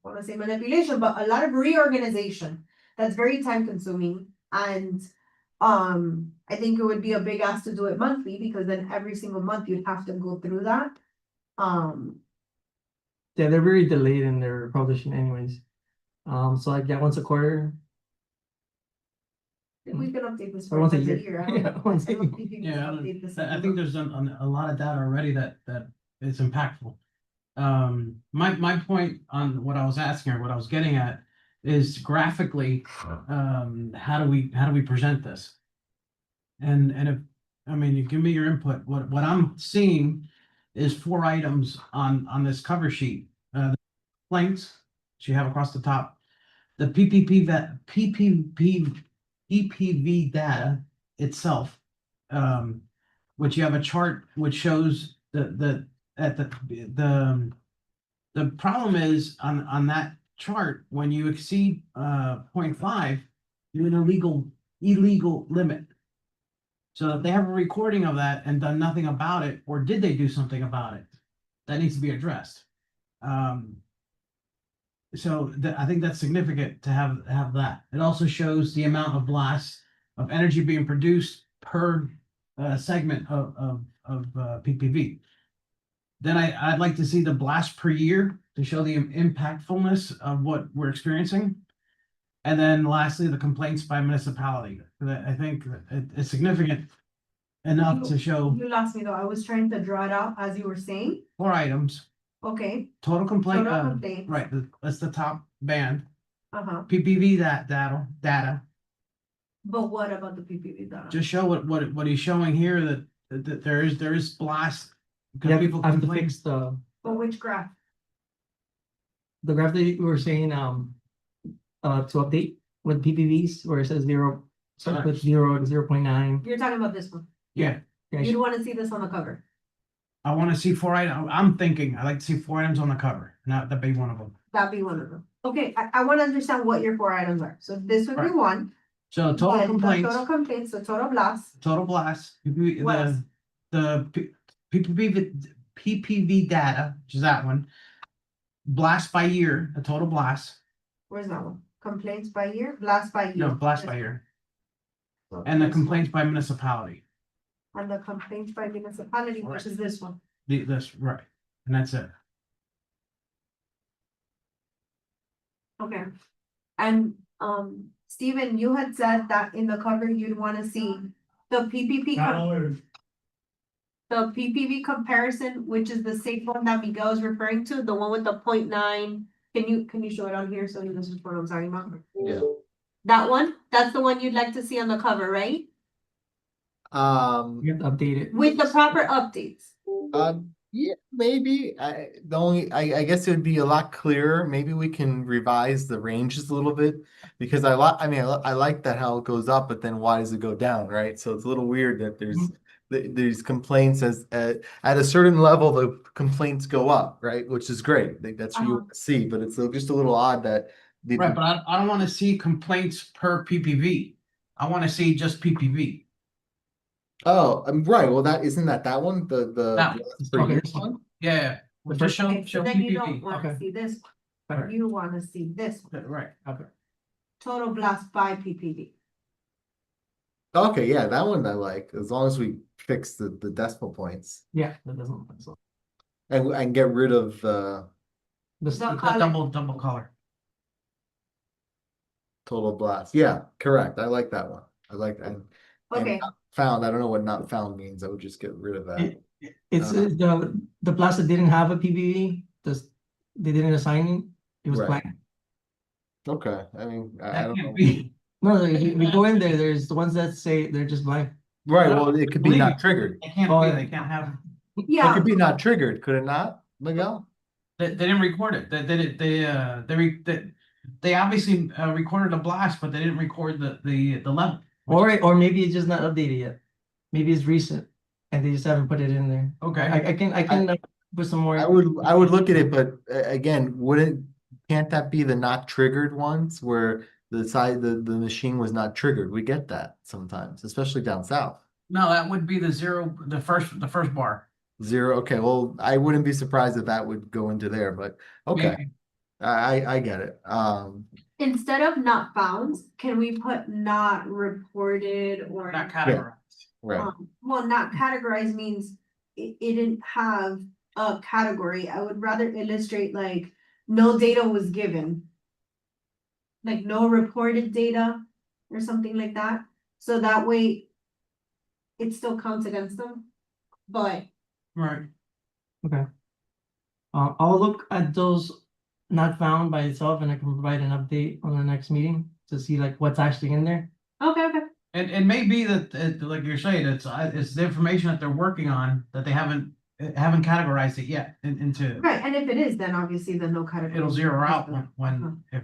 wanna say manipulation, but a lot of reorganization. That's very time consuming and I think it would be a big ask to do it monthly because then every single month you'd have to go through that. Yeah, they're very delayed in their publishing anyways. So like, yeah, once a quarter. We can update this Or for once a once a year. year. Yeah, once a I don't think you can Yeah, update this I every think month. there's a lot of data already that is impactful. My point on what I was asking or what I was getting at is graphically, how do we present this? And if, I mean, you give me your input, what I'm seeing is 4 items on this cover sheet. Links, which you have across the top, the PPV data itself, which you have a chart which shows the problem is on that chart, when you exceed 0.5, you're in a illegal limit. So if they have a recording of that and done nothing about it, or did they do something about it? That needs to be addressed. So I think that's significant to have that. It also shows the amount of blasts of energy being produced per segment of PPV. Then I'd like to see the blast per year to show the impactfulness of what we're experiencing. And then lastly, the complaints by municipality. I think it's significant enough to show You lost me though. I was trying to draw it out as you were saying. 4 items, Okay, total complaint, total complaints. right, that's the top band. Uh-huh. PPV that data. But what about the PPV data? Just show what he's showing here, that there is blast. Because Yeah, people I have to complain. fix the Which graph? graph that you were saying, to update with PPVs where it says 0, starts with 0 to 0.9. You're talking about this one. Yeah, Yeah, You'd wanna see this on the cover. I wanna see 4 items, I'm thinking, I'd like to see 4 items on the cover, not that be one of them. That'd be one of them. Okay, I wanna understand what your 4 items are. So this would be Right. one. So but total the complaints, Total complaints, the total blasts. total blasts, What else? the PPV data, which is that one. Blast by year, the total blast, Where's that one? Complaints by year, blast by year. no, blast by year, So and the this one. complaints by municipality, And the complaints by municipality, which Right. is this one. this, right, and that's it. Okay. And, Steven, you had said that in the cover you'd wanna see the PPP. The PPV comparison, which is the same one that Miguel is referring to, the one with the 0.9. Can you show it on here so he knows which one I'm talking about? Yeah. That one, that's the one you'd like to see on the cover, right? you have to update it. With the proper updates. Yeah, maybe. I guess it would be a lot clearer. Maybe we can revise the ranges a little bit because I like that how it goes up, but then why does it go down, right? So it's a little weird that there's complaints at a certain level, the complaints go up, right? Which is great. I think that's what you want to see, but it's just a little odd that Right, but I don't wanna see complaints per PPV, I wanna see just PPV. Oh, right. Well, isn't that one, the That for Okay, years this one? one? Yeah, well, just show Okay, so then you don't PPV, wanna Okay. see this one. Alright. You wanna see this one, right, Okay. total blast by PPV. Okay, yeah, that one I like, as long as we fix the decimal points Yeah, that doesn't look so. and get rid of The The that double color. total blast. Yeah, correct. I like that one. I like that. And Okay, not found, I don't know what not found means. I would just get rid of that. It's the blast that didn't have a PPV, they didn't assign it. It was Right. blank. Okay, I mean, I That don't know. can't be. No, we go in there, there's the ones that say they're just blank. Right, well, it could be Believe not me. triggered. They can't Oh, be, yeah. they can't have, It yeah, could be not triggered, could it not, Miguel? they didn't record it, they obviously recorded a blast, but they didn't record the level. Or maybe it's just not updated yet. Maybe it's recent and they just haven't put it in there. Okay, I can put some more. I would look at it, but again, can't that be the not triggered ones where the machine was not triggered? We get that sometimes, especially down south. no, that would be the first bar. 0, okay, well, I wouldn't be surprised if that would go into there, but okay, Maybe. I get it. instead of not found, can we put not reported or? Not categorized. Right, Well, not categorized means it didn't have a category. I would rather illustrate like no data was given. Like no reported data or something like that. So that way. It still counts against them, but Right. I'll look at those not found by itself and I can provide an update on the next meeting to see like what's actually in there. okay, okay. It may be that, like you're saying, it's the information that they're working on that they haven't categorized it yet into, Right, and if it is, then obviously then no kind of. it'll zero out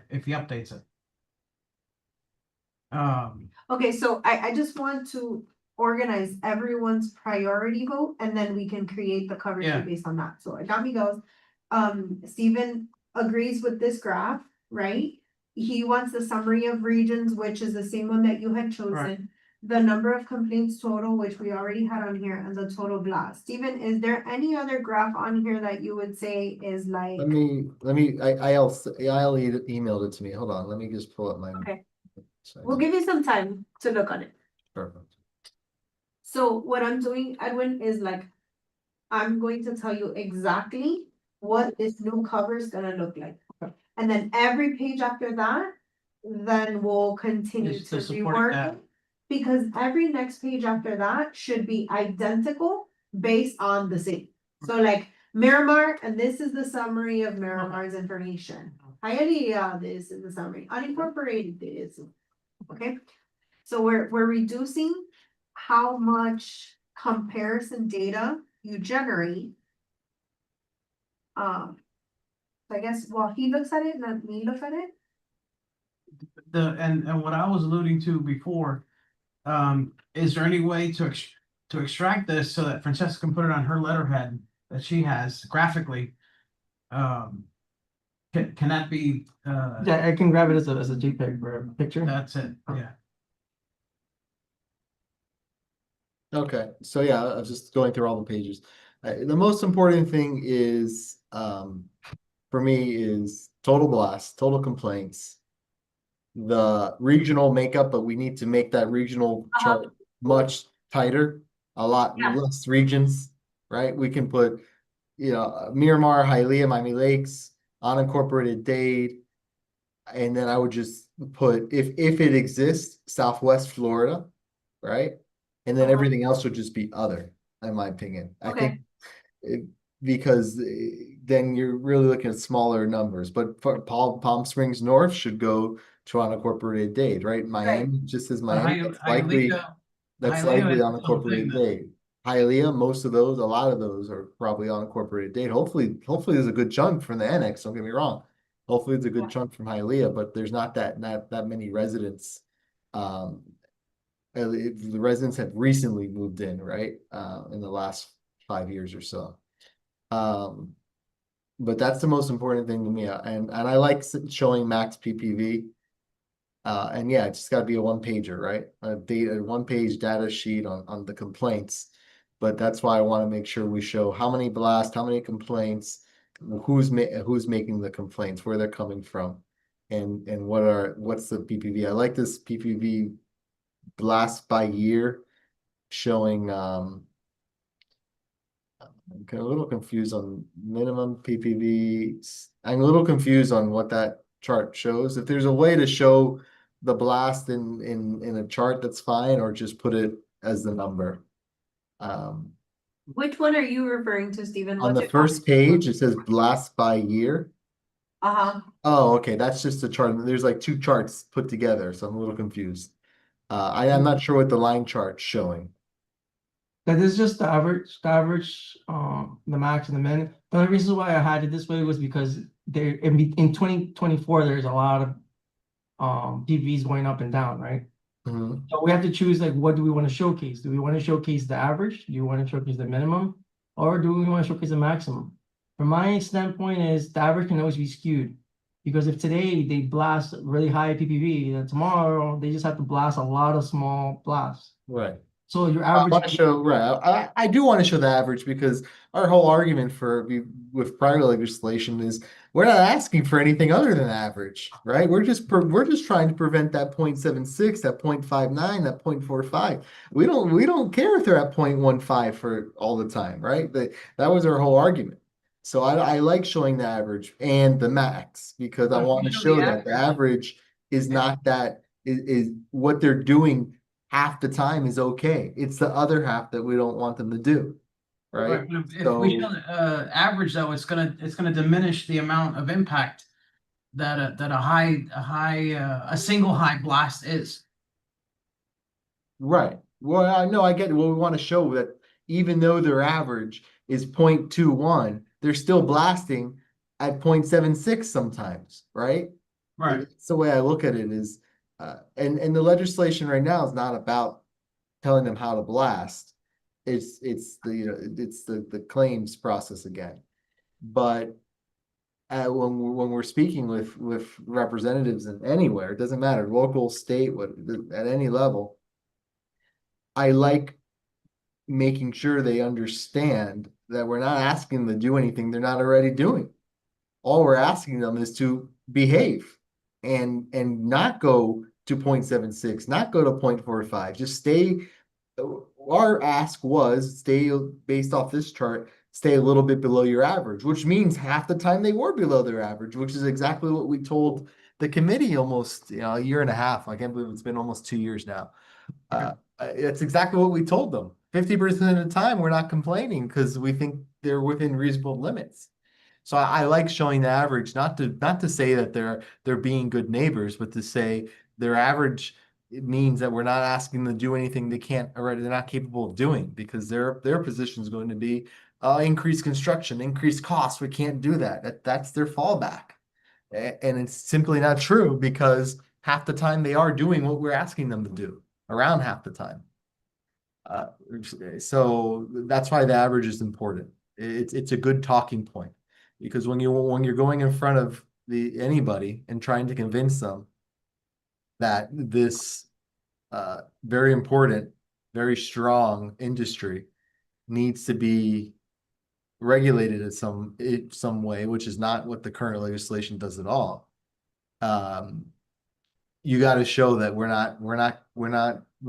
if he updates it. Okay, so I just want to organize everyone's priority vote and then we can create the cover Yeah. sheet based on that. So Agami goes, Stephen agrees with this graph, right? He wants the summary of regions, which is the same one that you had chosen. The number of complaints total, which we already had on here, and the total blast. Stephen, is there any other graph on here that you would say is like? Let me, I'll emailed it to me. Hold on, let me just pull up my. Okay. Sorry. We'll give you some time to look on it. Perfect. So what I'm doing, Edwin, is like, I'm going to tell you exactly what this new cover is gonna look like. And then every page after that, then we'll continue Just to to support rework that. it. Because every next page after that should be identical based on the same. So like Miramar, and this is the summary of Miramar's information. Hialeah, this is the summary, unincorporated this, okay? So we're reducing how much comparison data you generate. So I guess while he looks at it, let me look at it. And what I was alluding to before, is there any way to extract this so that Francesca can put it on her letterhead that she has graphically? Can that be, Yeah, I can grab it as a JPEG or a picture. that's it, yeah. Okay, so yeah, I was just going through all the pages. The most important thing is, for me is total blast, total complaints. The regional makeup, but we need to make that regional chart much tighter, a lot Yeah. less regions, right? We can put, Miramar, Hialeah, Miami Lakes, unincorporated Dade. And then I would just put, if it exists, Southwest Florida, right? And then everything else would just be other, in my opinion. I think because then you're really looking at smaller numbers, but for Palm Springs North should go to unincorporated Dade, right? Miami, just as Miami, that's likely Hialeah is the whole thing unincorporated then. Dade. Hialeah, most of those, a lot of those are probably unincorporated Dade. Hopefully there's a good chunk from the annex, don't get me wrong. Hopefully it's a good chunk from Hialeah, but there's not that many residents. The residents have recently moved in, right? In the last 5 years or so. But that's the most important thing to me, and I like showing max PPV. And yeah, it's just gotta be a one pager, right? A one page data sheet on the complaints. But that's why I wanna make sure we show how many blasts, how many complaints, who's making the complaints, where they're coming from. And what's the PPV? I like this PPV blast by year showing, I'm a little confused on minimum PPV. I'm a little confused on what that chart shows. If there's a way to show the blast in a chart, that's fine, or just put it as the number. Which one are you referring to, Stephen? On What's the it called? first page, it says blast by year. Oh, okay, that's just a chart. There's like two charts put together, so I'm a little confused. I'm not sure what the line chart's showing. That is just the average, the max and the min. The only reason why I had it this way was because there in 2024, there's a lot of PVs going up and down, right? Mhm. So we have to choose like what do we want to showcase? Do we want to showcase the average? Do you want to showcase the minimum? Or do we want to showcase the maximum? From my standpoint is the average can always be skewed. Because if today they blast really high PPV, then tomorrow they just have to blast a lot of small blasts. Right. So your I want to average, show, right, I do want to show the average because our whole argument with prior legislation is we're not asking for anything other than average, right? We're just trying to prevent that 0.76, that 0.59, that 0.45. We don't care if they're at 0.15 for all the time, right? That was our whole argument. So I like showing the average and the max because I But if want you to show show the that the average- average is not that is what they're doing half the time is okay. It's the other half that we don't want them to do. Right? But if So- we average though, it's gonna diminish the amount of impact that a single high blast is. Right. Well, I know, I get it. Well, we want to show that even though their average is 0.21, they're still blasting at 0.76 sometimes, right? It's the way I look at it is, and the legislation right now is not about telling them how to blast. It's the, you know, it's the claims process again. But when we're speaking with representatives in anywhere, it doesn't matter, local, state, what, at any level. I like making sure they understand that we're not asking them to do anything they're not already doing. All we're asking them is to behave and not go to 0.76, not go to 0.45, just stay. Our ask was stay, based off this chart, stay a little bit below your average, which means half the time they were below their average, which is exactly what we told the committee almost, you know, a year and a half. I can't believe it's been almost 2 years now. It's exactly what we told them. 50% of the time, we're not complaining because we think they're within reasonable limits. So I like showing the average, not to say that they're being good neighbors, but to say their average, it means that we're not asking them to do anything they can't, or they're not capable of doing, because their position is going to be increased construction, increased costs. We can't do that. That's their fallback. And it's simply not true, because half the time they are doing what we're asking them to do, around half the time. So that's why the average is important. It's a good talking point, because when you're going in front of anybody and trying to convince them that this very important, very strong industry needs to be regulated in some way, which is not what the current legislation does at all. You got to show that we're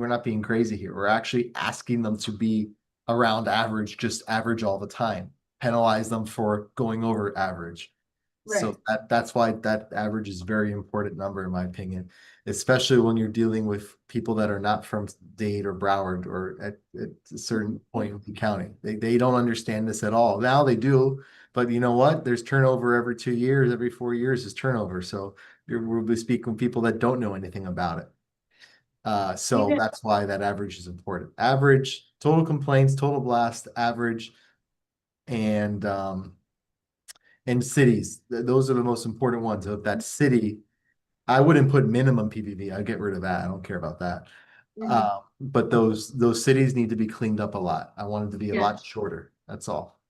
not being crazy here. We're actually asking them to be around average, just average all the time. Penalize them for going over average. So that's why that average is a very important number, in my opinion, especially when you're dealing with people that are not from Dade or Broward or at a certain point in the county. They don't understand this at all. Now they do, but you know what? There's turnover every 2 years, every 4 years is turnover. So we'll be speaking with people that don't know anything about it. So that's why that average is important. Average, total complaints, total blast, average, and cities. Those are the most important ones. Of that city, I wouldn't put minimum PPV. I'd get rid of that. I don't care about that. But those cities need to be cleaned up a lot. I want it to be a lot shorter. That's all.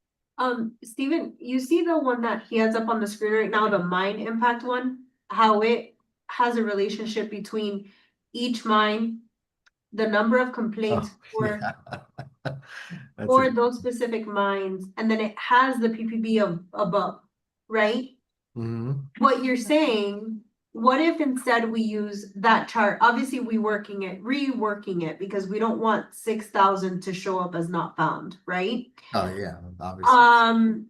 Steven, you see the one that he has up on the screen right now, the mine impact one, how it has a relationship between each mine, the number of complaints for those specific mines, and then it has the PPV of above, right? What you're saying, what if instead we use that chart? Obviously, reworking it, because we don't want 6,000 to show up as not found, right? Oh yeah, obviously.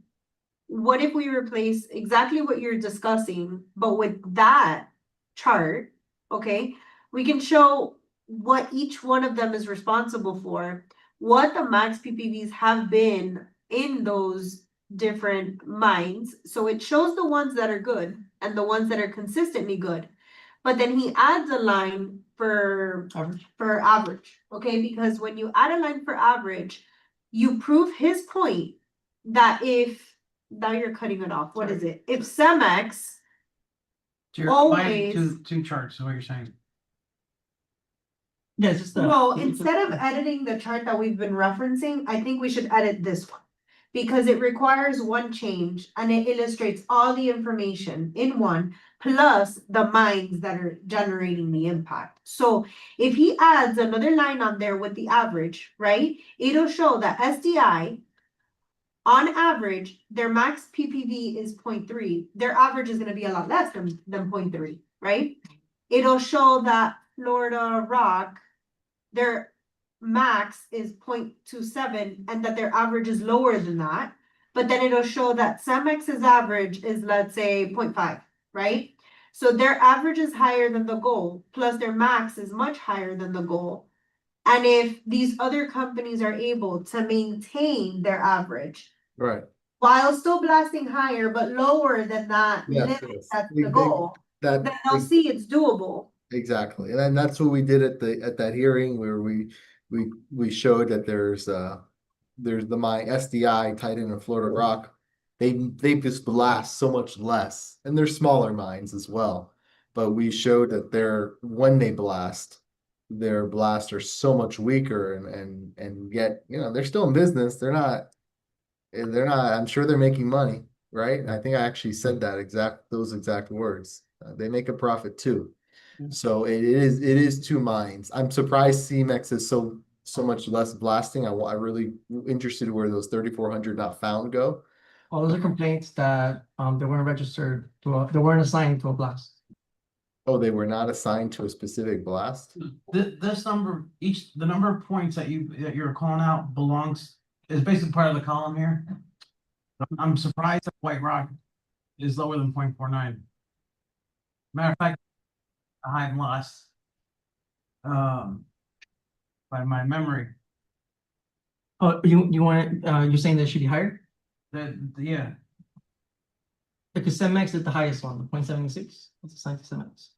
What if we replace exactly what you're discussing, but with that chart, okay? We can show what each one of them is responsible for, what the max PPVs have been in those different mines. So it shows the ones that are good and the ones that are consistently good. But then he adds a line for average, okay? Because when you add a line for average, you prove his point that now you're cutting it off. What is it? If Cemex So you're combining always- two charts, is what you're saying. Yeah, just Well, instead of editing the chart that we've been referencing, I think we should edit this one. Because it requires one change and it illustrates all the information in one, plus the mines that are generating the impact. So if he adds another line on there with the average, right? It'll show that SDI, on average, their max PPV is 0.3. Their average is gonna be a lot less than 0.3, right? It'll show that Florida Rock, their max is 0.27 and that their average is lower than that. But then it'll show that Cemex's average is, let's say, 0.5, right? So their average is higher than the goal, plus their max is much higher than the goal. And if these other companies are able to maintain their average Right. while still blasting higher but lower than that Yes, limit, yes. that's We- the they- goal, That, then they'll see it's doable. exactly, and then that's what we did at that hearing where we showed that there's the my SDI Titan and Florida Rock. They just blast so much less, and they're smaller mines as well. But we showed that when they blast, their blasts are so much weaker and yet, they're still in business. They're not, I'm sure they're making money, right? I think I actually said those exact words. They make a profit too. So it is two mines. I'm surprised CMEX is so much less blasting. I really interested where those 3,400 not found go. All those are complaints that, they weren't registered they weren't assigned to a blast. Oh, they were not assigned to a specific blast? This number, the number of points that you're calling out is basically part of the column here. I'm surprised that White Rock is lower than 0.49. Matter of fact, high and lost. By my memory, Oh, you want, you're saying that it should be higher? yeah, Because CEMEX is the highest one, the 0.76, it's assigned to CEMEX.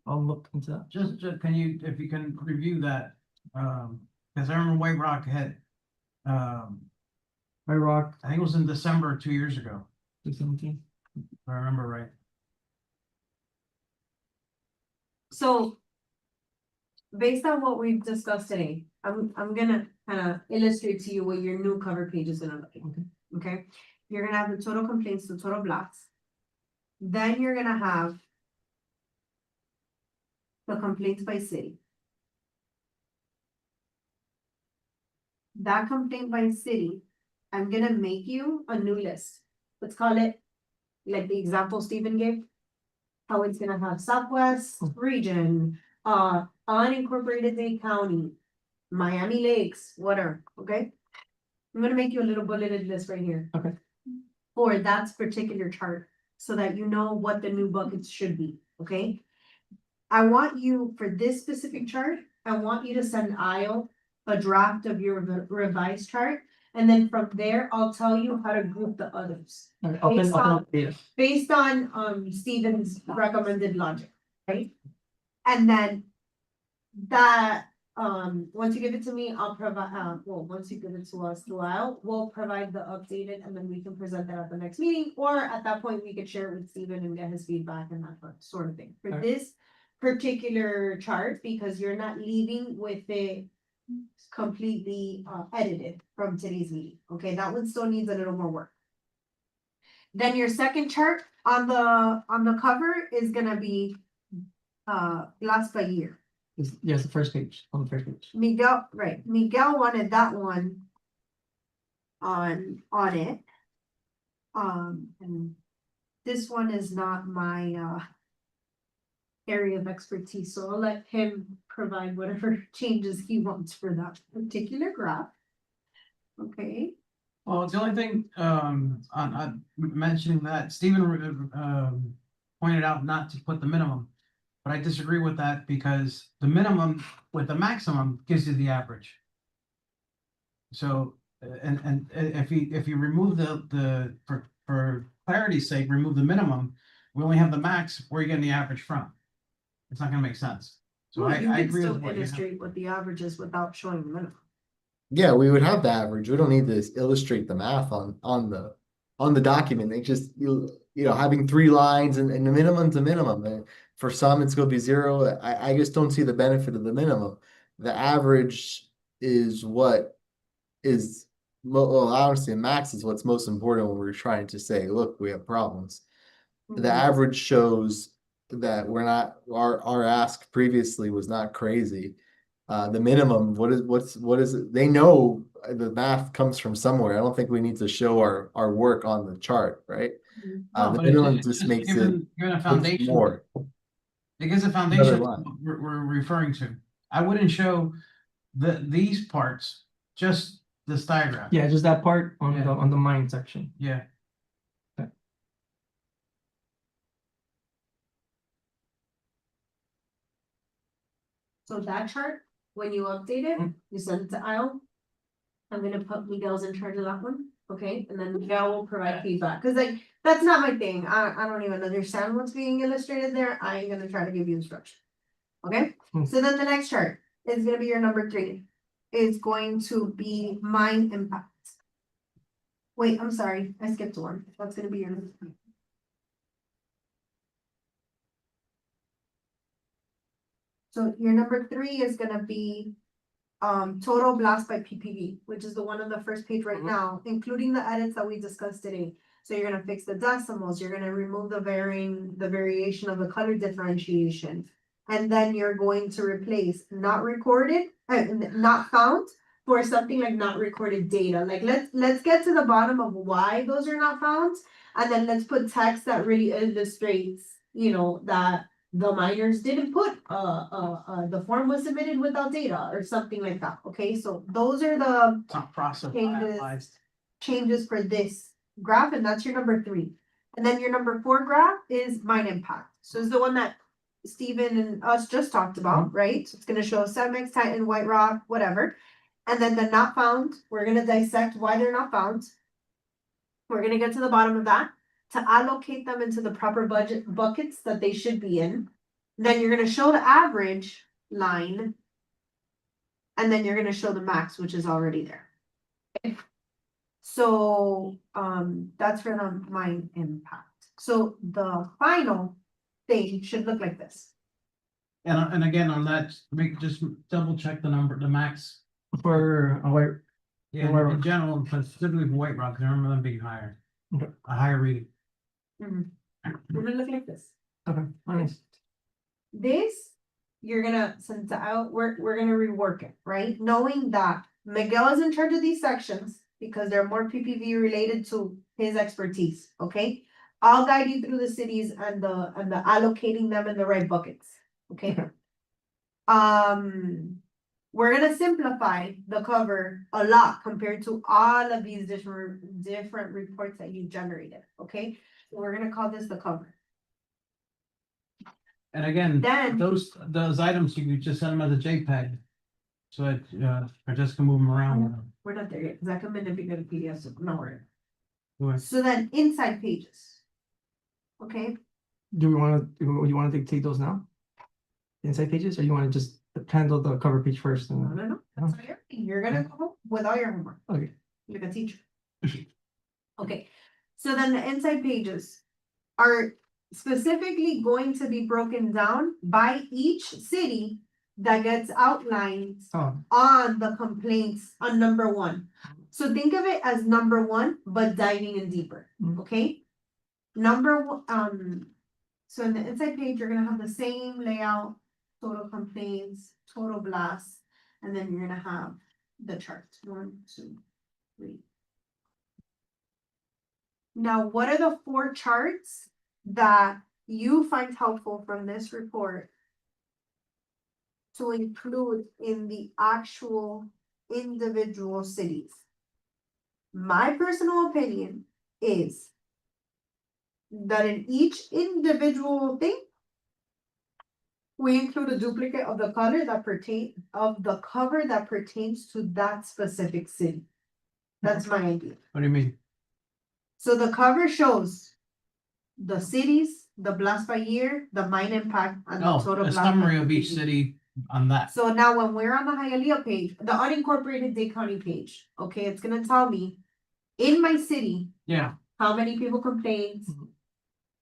I'll look into that. just if you can review that, because I remember White Rock had, White Rock, I think it was in December 2 years ago, 217. if I remember right. So based on what we've discussed today, I'm gonna kind of illustrate to you what your new cover page is gonna look like. Okay. Okay, you're gonna have the total complaints, the total blasts. Then you're gonna have the complaints by city. That complaint by city, I'm gonna make you a new list. Let's call it, like the example Stephen gave. How it's gonna have Southwest region, unincorporated Dade County, Miami Lakes, whatever, okay? I'm gonna make you a little bulleted list right here. Okay. For that particular chart, so that you know what the new buckets should be, okay? I want you, for this specific chart, I want you to send Isle a draft of your revised chart. And then from there, I'll tell you how to group the others, Okay, open Based up on- data. based on Stephen's recommended logic, right? And then that, once you give it to me, I'll provide, once you give it to us through Isle, we'll provide the updated, and then we can present that at the next meeting, or at that point, we could share it with Stephen and get his feedback and that sort of thing. For Alright. this particular chart, because you're not leaving with it completely edited from today's meeting, okay, that one still needs a little more work. Then your second chart on the cover is gonna be blast by year. Yes, the first page, on the first page. Miguel wanted that one on it. And this one is not my area of expertise, so I'll let him provide whatever changes he wants for that particular graph. Okay, Well, the only thing, on mentioning that, Stephen, pointed out not to put the minimum. But I disagree with that because the minimum with the maximum gives you the average. So, and if you remove for clarity's sake, remove the minimum, we only have the max, where you're getting the average from. It's not gonna make sense. So well, I you can agree still with what you have. illustrate what the average is without showing the minimum. Yeah, we would have the average. We don't need to illustrate the math on the document. They just, having 3 lines and the minimum's a minimum. And for some, it's gonna be 0. I just don't see the benefit of the minimum. The average is what is, well, honestly, max is what's most important when we're trying to say, look, we have problems. The Mhm. average shows that we're not, our ask previously was not crazy. The minimum, what is it? They know the math comes from somewhere. I don't think we need to show our work on the chart, right? No, The but minimum it's just just makes it given a look foundation. more. It gives a foundation line. we're referring to. I wouldn't show these parts, just this diagram. Yeah, just that part Yeah. on the mine section. Yeah, So that chart, when you update it, Mm. you send it to Al. I'm gonna put Miguel's in charge of that one, okay, and then Miguel will provide feedback, cause like, that's not my thing, I don't even understand what's being illustrated there, I ain't gonna try to give you instruction. Okay, Hmm. so then the next chart is gonna be your number 3, is going to be mine impact. Wait, I'm sorry, I skipped one, that's gonna be your number 3. So your number 3 is gonna be total blast by PPV, which is the one on the first page right Mhm. now, including the edits that we discussed today. So you're gonna fix the decimals, you're gonna remove the variation of the color differentiation. And then you're going to replace not recorded, not found for something like not recorded data. Like let's get to the bottom of why those are not found. And then let's put text that really illustrates, that the miners didn't put, the form was submitted without data or something like that, okay? So those are the It's not processed. Changes. finalized. changes for this graph, and that's your number 3. And then your number 4 graph is mine impact. So it's the one that Steven and us just talked about, right? So it's gonna show Cemex, Titan, White Rock, whatever. And then the not found, we're gonna dissect why they're not found. We're gonna get to the bottom of that to allocate them into the proper budget buckets that they should be in. Then you're gonna show the average line. And then you're gonna show the max, which is already there. So, that's for the mine impact. So the final thing should look like this. And again, on that, just double check the number, the max. For, wait, Yeah, White in Rock. general, but specifically for White Rock, 'cause I remember them being higher. Okay. A higher reading. We're gonna look like this. okay, nice. This, you're gonna send it out, we're gonna rework it, right? Knowing that Miguel is in charge of these sections because they're more PPV related to his expertise, okay? I'll guide you through the cities and the allocating them in the right buckets, okay? Okay. We're gonna simplify the cover a lot compared to all of these different reports that you generated, okay? We're gonna call this the cover. And again, Then- those items, you could just send them as a JPEG. So that, I just can move them around. We're not there yet, because I come in and be good at PDFs, so no worry. Go ahead. So then inside pages. Okay, Do you wanna take those now? Inside pages, or you wanna just handle the cover page first no, and? no, no, that's all you're gonna go home with all your homework, Okay, like a teacher. Okay, so then the inside pages are specifically going to be broken down by each city that gets outlined oh, on the complaints on number 1. So think of it as number 1, but diving in deeper, Mm. okay? So in the inside page, you're gonna have the same layout, total complaints, total blasts, and then you're gonna have the chart, 1, 2, 3. Now, what are the 4 charts that you find helpful from this report to include in the actual individual cities? My personal opinion is that in each individual thing, we include a duplicate of the cover that pertains to that specific city. That's my idea. What do you mean? So the cover shows the cities, the blast by year, the mine impact, and the Oh, total a blast. by summary of each PPV. city on that. So now when we're on the Hialeah page, the unincorporated Dade County page, okay, it's gonna tell me in my city, Yeah, how many people complained. Mhm.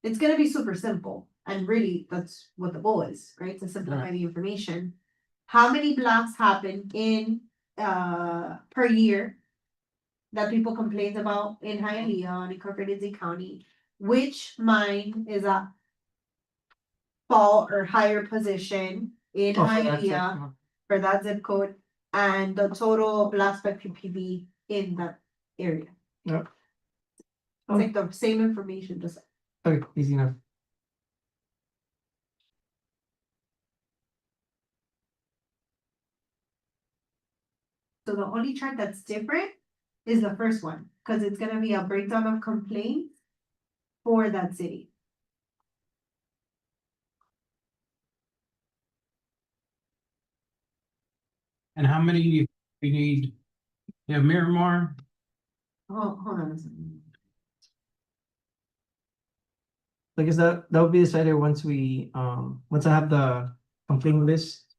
It's gonna be super simple, and really, that's what the goal is, right, to simplify the information. How many blasts happen in, per year? That people complained about in Hialeah, unincorporated Dade County, which mine is a fall or higher position in oh, so that's it. Hialeah for that zip code, and the total blast by PPV in that area. Yep. It's like the same information, just Okay, easy enough. so the only chart that's different is the first one, cause it's gonna be a breakdown of complaints for that city. And how many you need? You have Miramar, Hold on a second. I guess that would be decided once once I have the complaint list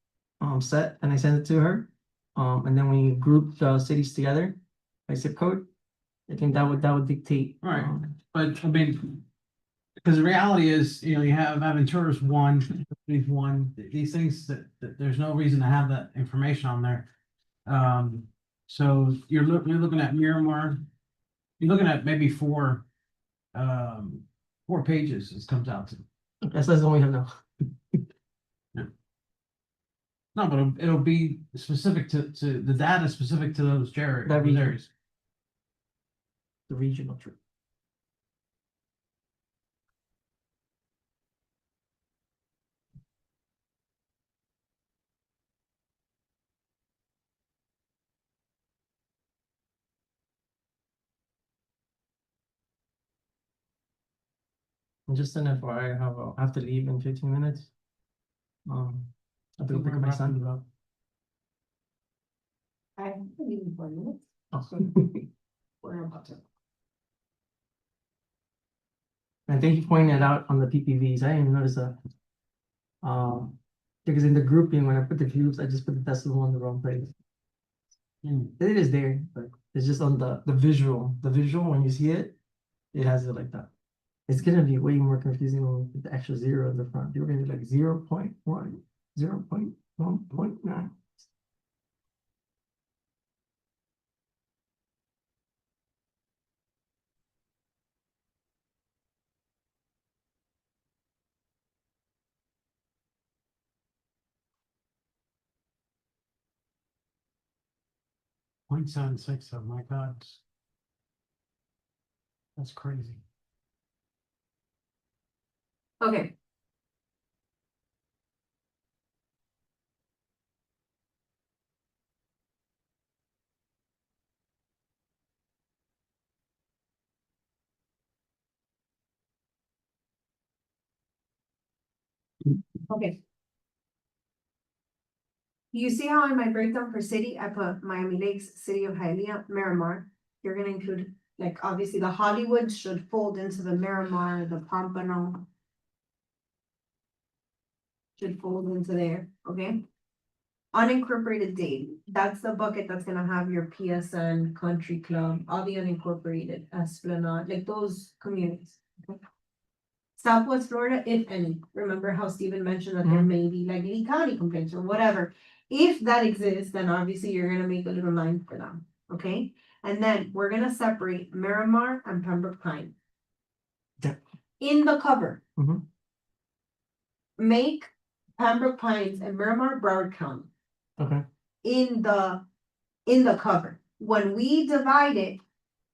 set and I send it to her. And then we group the cities together by zip code. I think that would dictate. Right. but I mean. Because the reality is, you know, you have Aventura's one, these things that there's no reason to have that information on there. So you're looking at Miramar, you're looking at maybe four pages this comes out to. That's the one we have now. No, but it'll be specific to the data specific to those That region. areas. The regional trip. And just an FYI, I have to leave in 15 minutes. I have to go pick up my son. I believe in 4 minutes. We're about to. And thank you for pointing that out on the PPVs. I didn't even notice that. Because in the grouping, when I put the groups, I just put the decimal in the wrong place. It is there, but it's just on the visual. The visual, when you see it, it has it like that. It's gonna be way more confusing when we put the extra zero in the front. You're gonna be like 0.1, 0.1.9. .76, oh my God. That's crazy. Okay. Okay. You see how in my breakdown per city, I put Miami Lakes, City of Hialeah, Miramar. You're gonna include, like, obviously the Hollywood should fold into the Miramar, the Pompano. Should fold into there, okay? Unincorporated Dade, that's the bucket that's gonna have your PSN, Country Club, all the unincorporated, Esplanade, like those communities. Okay? Southwest Florida, if any, remember how Steven mentioned that there may be like Lee County complaints or whatever. If that exists, then obviously you're gonna make a little line for them, okay? And then we're gonna separate Miramar and Pembroke Pine. Yeah. In the cover. Mhm. Make Pembroke Pines and Miramar Broward County Okay. in the cover. When we divide it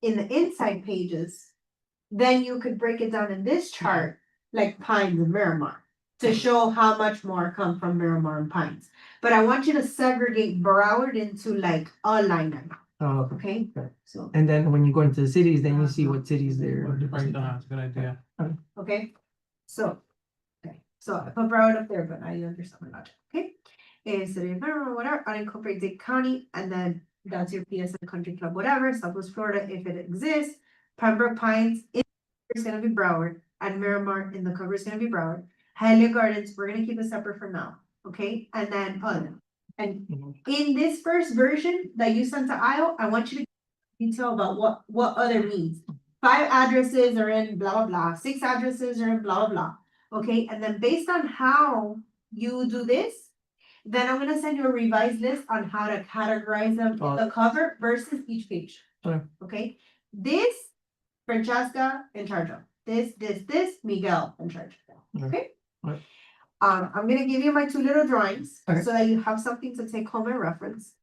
in the inside pages, then you could break it down in this chart, like Pines and Miramar, to show how much more come from Miramar and Pines. But I want you to segregate Broward into like a line item, Okay. okay? Okay. So, And then when you go into the cities, then you see what cities there. Right, that's a good idea. okay, so, I put Broward up there, but now you understand my logic, okay? City of Miramar, whatever, unincorporated Dade County, and then that's your PSN Country Club, whatever, Southwest Florida, if it exists. Pembroke Pines is gonna be Broward, and Miramar in the cover is gonna be Broward. Hialeah Gardens, we're gonna keep it separate for now, okay? And then, and Mhm. in this first version that you sent to Io, I want you to detail about what other means. 5 addresses are in blah, blah, blah, 6 addresses are in blah, blah, blah. Okay, and then based on how you do this, then I'm gonna send you a revised list on how to categorize them in the cover versus each page. Okay. Okay, this Francesca in charge of, this, Miguel in charge of, okay? Okay. I'm gonna give you my 2 little drawings, Okay. so that you have something to take home and reference.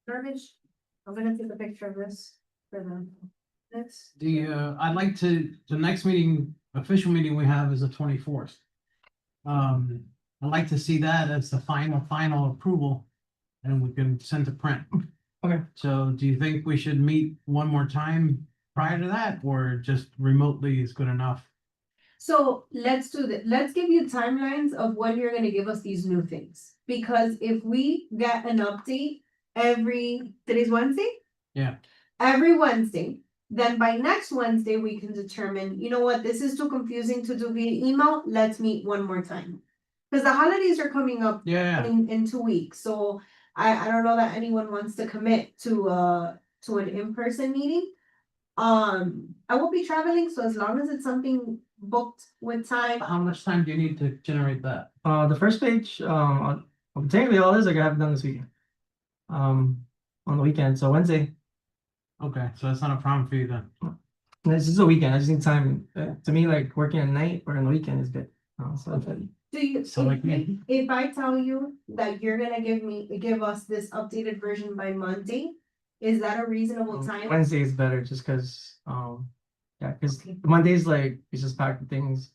Garbage, I'm gonna take a picture of this for the next. I'd like the next meeting, official meeting we have is the 24th. I'd like to see that as the final approval, and we can send to print. Okay. So do you think we should meet one more time prior to that, or just remotely is good enough? So let's do that. Let's give you timelines of when you're gonna give us these new things. Because if we get an update today's Wednesday? Yeah. Every Wednesday, then by next Wednesday, we can determine, you know what, this is too confusing to do via email, let's meet one more time. Cause the holidays are coming up Yeah, in 2 weeks, so I don't know that anyone wants to commit to an in-person meeting. I will be traveling, so as long as it's something booked with time, how much time do you need to generate that? The first page, technically all this I gotta have done this weekend. On the weekend, so Wednesday. Okay, so that's not a problem for you then. This is a weekend. I just need time. To me, like working at night or on the weekend is good. So do you, So like me. if I tell you that you're gonna give us this updated version by Monday, is that a reasonable time? Wednesday is better just because yeah, because Monday's like it's just packed with things,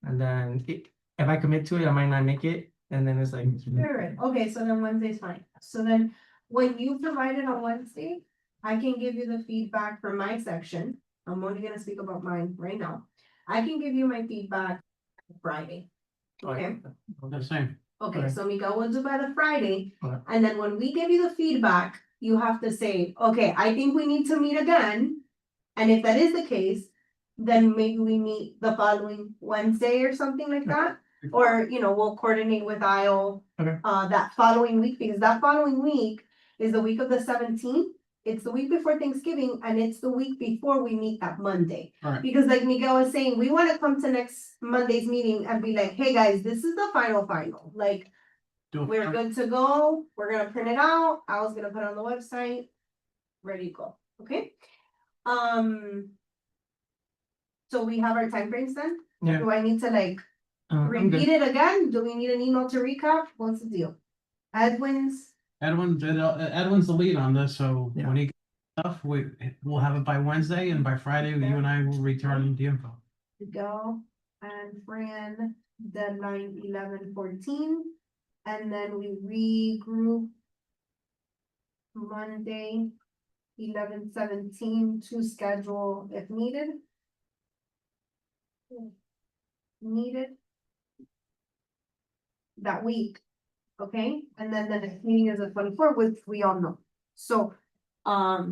and then if I commit to it, I might not make it, and then it's like Alright, okay, so then Wednesday's fine. So then, when you provide it on Wednesday, I can give you the feedback from my section. I'm only gonna speak about mine right now. I can give you my feedback Friday. Okay, The same. okay, Okay. so Miguel will do by the Friday, Okay. and then when we give you the feedback, you have to say, okay, I think we need to meet again. And if that is the case, then maybe we meet the following Wednesday or something like that. Or, we'll coordinate with Isle. Okay. That following week, because that following week is the week of the 17th. It's the week before Thanksgiving and it's the week before we meet that Monday. Alright, Because like Miguel was saying, we wanna come to next Monday's meeting and be like, hey guys, this is the final, like, do we're good to go. We're gonna print it out. I was gonna put it on the website. Ready to go, okay? So we have our timeframes then? Yeah. Do I need to like I'm repeat good. it again? Do we need an email to recap? What's the deal? Edwin's, Edwin's the lead on this, so Yeah. when he gets stuff, we'll have it by Wednesday and by Friday, you and I will return the info. Go, and Fran, deadline 11/14. And then we regroup Monday, 11/17 to schedule if needed. Needed. That week, okay, and then the next meeting is the 24th, which we all know, so, I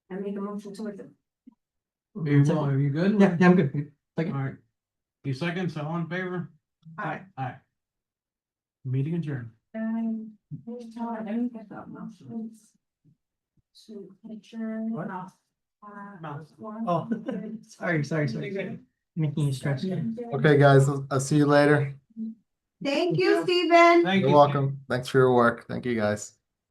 make a motion to it. Are you good? Yeah, I'm good. Second. Alright. You second, so all in favor? Aye. Aye. Meeting adjourned. Let me get that motion. To adjourn. What? Mouse. Oh, sorry. Making you stretch. Okay, guys, I'll see you later. Thank you, Steven. Thank you. You're welcome. Thanks for your work. Thank you, guys.